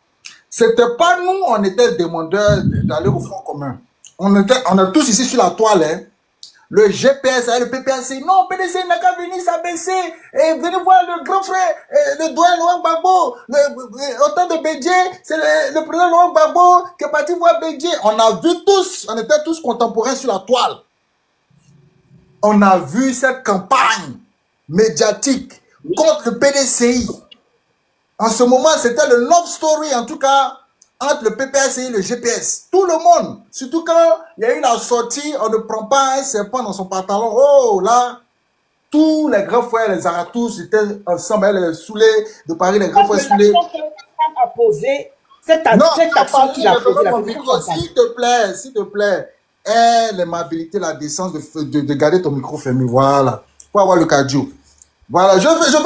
C'était pas nous, on était demandeurs d'aller au front commun. On est tous ici sur la toile, hein. Le GPS, le PPACI, non, PDC n'a qu'à venir s'abaisser, et venez voir le grand frère, le doyen Laurent Gbagbo, au temps de Bédié, c'est le président Laurent Gbagbo qui est parti voir Bédié. On a vu tous, on était tous contemporains sur la toile. On a vu cette campagne médiatique contre le PDCI. En ce moment, c'était le love story, en tout cas, entre le PPACI et le GPS. Tout le monde, surtout quand il y a eu la sortie, on ne prend pas un serpent dans son pantalon. Oh là, tous les grands frères, les Aratous étaient ensemble, les Soulé de Paris, les grands frères Soulé. A posé cette action qu'il a posée. S'il te plaît, aie l'aimabilité, la décence de garder ton micro fermé, voilà, pour avoir le cardio. Voilà, je fais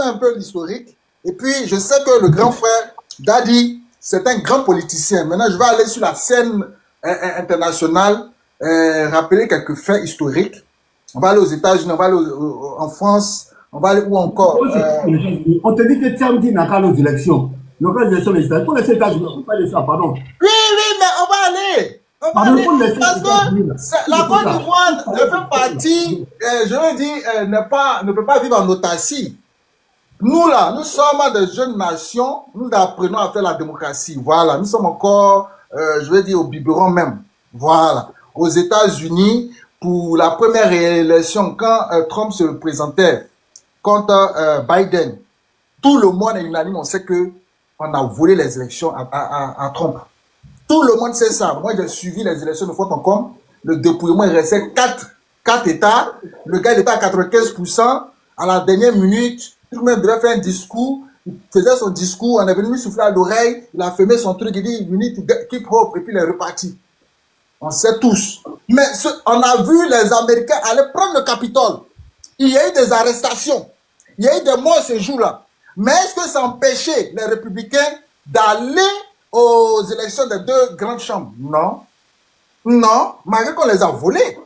un peu l'historique, et puis je sais que le grand frère Daddy, c'est un grand politicien. Maintenant, je vais aller sur la scène internationale, rappeler quelques faits historiques. On va aller aux États-Unis, on va aller en France, on va aller où encore On te dit que Thiam dit n'a qu'à nos élections. Nos élections législatives. Pour les États-Unis, on peut pas laisser ça, pardon. Oui, mais on va aller. Parce que la Côte d'Ivoire ne fait partie, je veux dire, ne peut pas vivre en autarcie. Nous là, nous sommes des jeunes nations, nous apprenons à faire la démocratie, voilà. Nous sommes encore, je veux dire, au biberon même, voilà. Aux États-Unis, pour la première réélection, quand Trump se présentait contre Biden, tout le monde est unanime, on sait que on a volé les élections à Trump. Tout le monde sait ça. Moi, j'ai suivi les élections de Fort Hong Kong. le dépouillement, il restait 4 États. Le gars, il était à 95%. À la dernière minute, tout le monde devait faire un discours. Il faisait son discours, on est venu lui souffler à l'oreille, il a fermé son truc, il dit, you need to keep hope, et puis il est reparti. On sait tous. Mais on a vu les Américains aller prendre le Capitole. Il y a eu des arrestations. Il y a eu des morts ce jour-là. Mais est-ce que ça empêchait les républicains d'aller aux élections des 2 grandes chambres? Non. Non, malgré qu'on les a volés.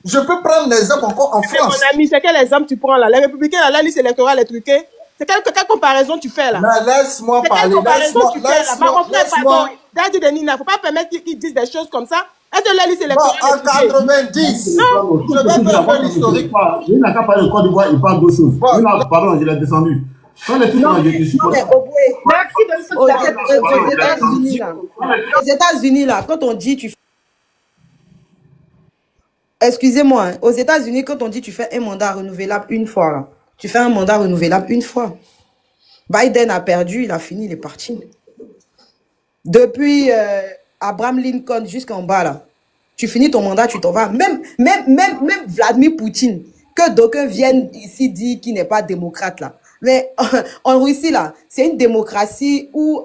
Je peux prendre l'exemple encore en France. Mon ami, c'est quel exemple tu prends là? Les républicains, la liste électorale est truquée. C'est quelle comparaison tu fais là? Mais laisse-moi parler. Quelle comparaison tu fais là? Mon frère, pardon. Daddy de Nina, il ne faut pas permettre qu'ils disent des choses comme ça. Est-ce que la liste électorale en 90, non, je vais faire un peu l'historique. Il n'a qu'à parler de Côte d'Ivoire, il parle d'autre chose. Pardon, je l'ai descendu. Quand les trucs ont été supportés. Merci aux États-Unis là, quand on dit tu fais... Excusez-moi, hein, aux États-Unis, quand on dit tu fais un mandat renouvelable une fois, là, tu fais un mandat renouvelable une fois. Biden a perdu, il a fini, il est parti. Depuis Abraham Lincoln jusqu'en bas, là, tu finis ton mandat, tu t'en vas. Même Vladimir Poutine, que d'aucuns viennent ici dire qu'il n'est pas démocrate, là. Mais en Russie, là, c'est une démocratie où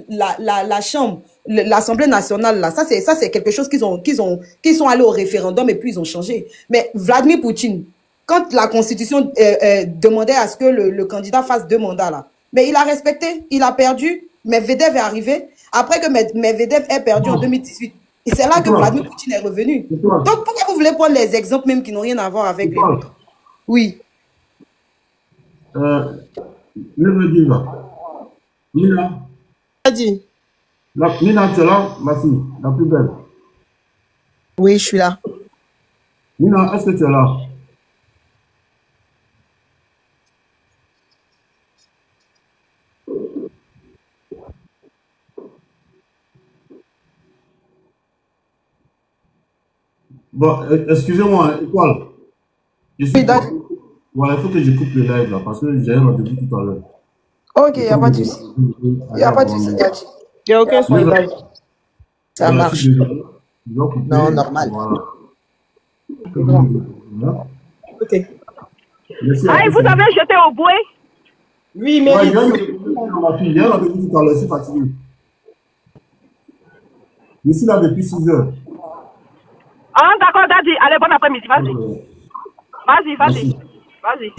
la Chambre, l'Assemblée nationale, là, ça c'est quelque chose qu'ils sont allés au référendum et puis ils ont changé. Mais Vladimir Poutine, quand la Constitution demandait à ce que le candidat fasse 2 mandats, là, mais il a respecté, il a perdu, Medvedev est arrivé, après que Medvedev ait perdu en 2018. Et c'est là que Vladimir Poutine est revenu. Donc pourquoi vous voulez prendre les exemples même qui n'ont rien à voir avec les autres? Oui. Nina. Dit. Nina, tu es là, ma fille, la plus belle. Oui, je suis là. Nina, est-ce que tu es là? Bon, excusez-moi, Étoile. Voilà, il faut que je coupe le live là, parce que j'ai un rendez-vous tout à l'heure. Ok, il n'y a pas de souci. Il n'y a pas de souci, Gadji. Il n'y a aucun souci. Ça marche. Non, normal. Ok. Ah, et vous avez jeté au bouet? Oui, mais... Il y a un rendez-vous tout à l'heure, je suis fatigué. Je suis là depuis 6 heures. Ah, d'accord, Daddy. Allez, bon après-midi, vas-y. Vas-y. Vas-y.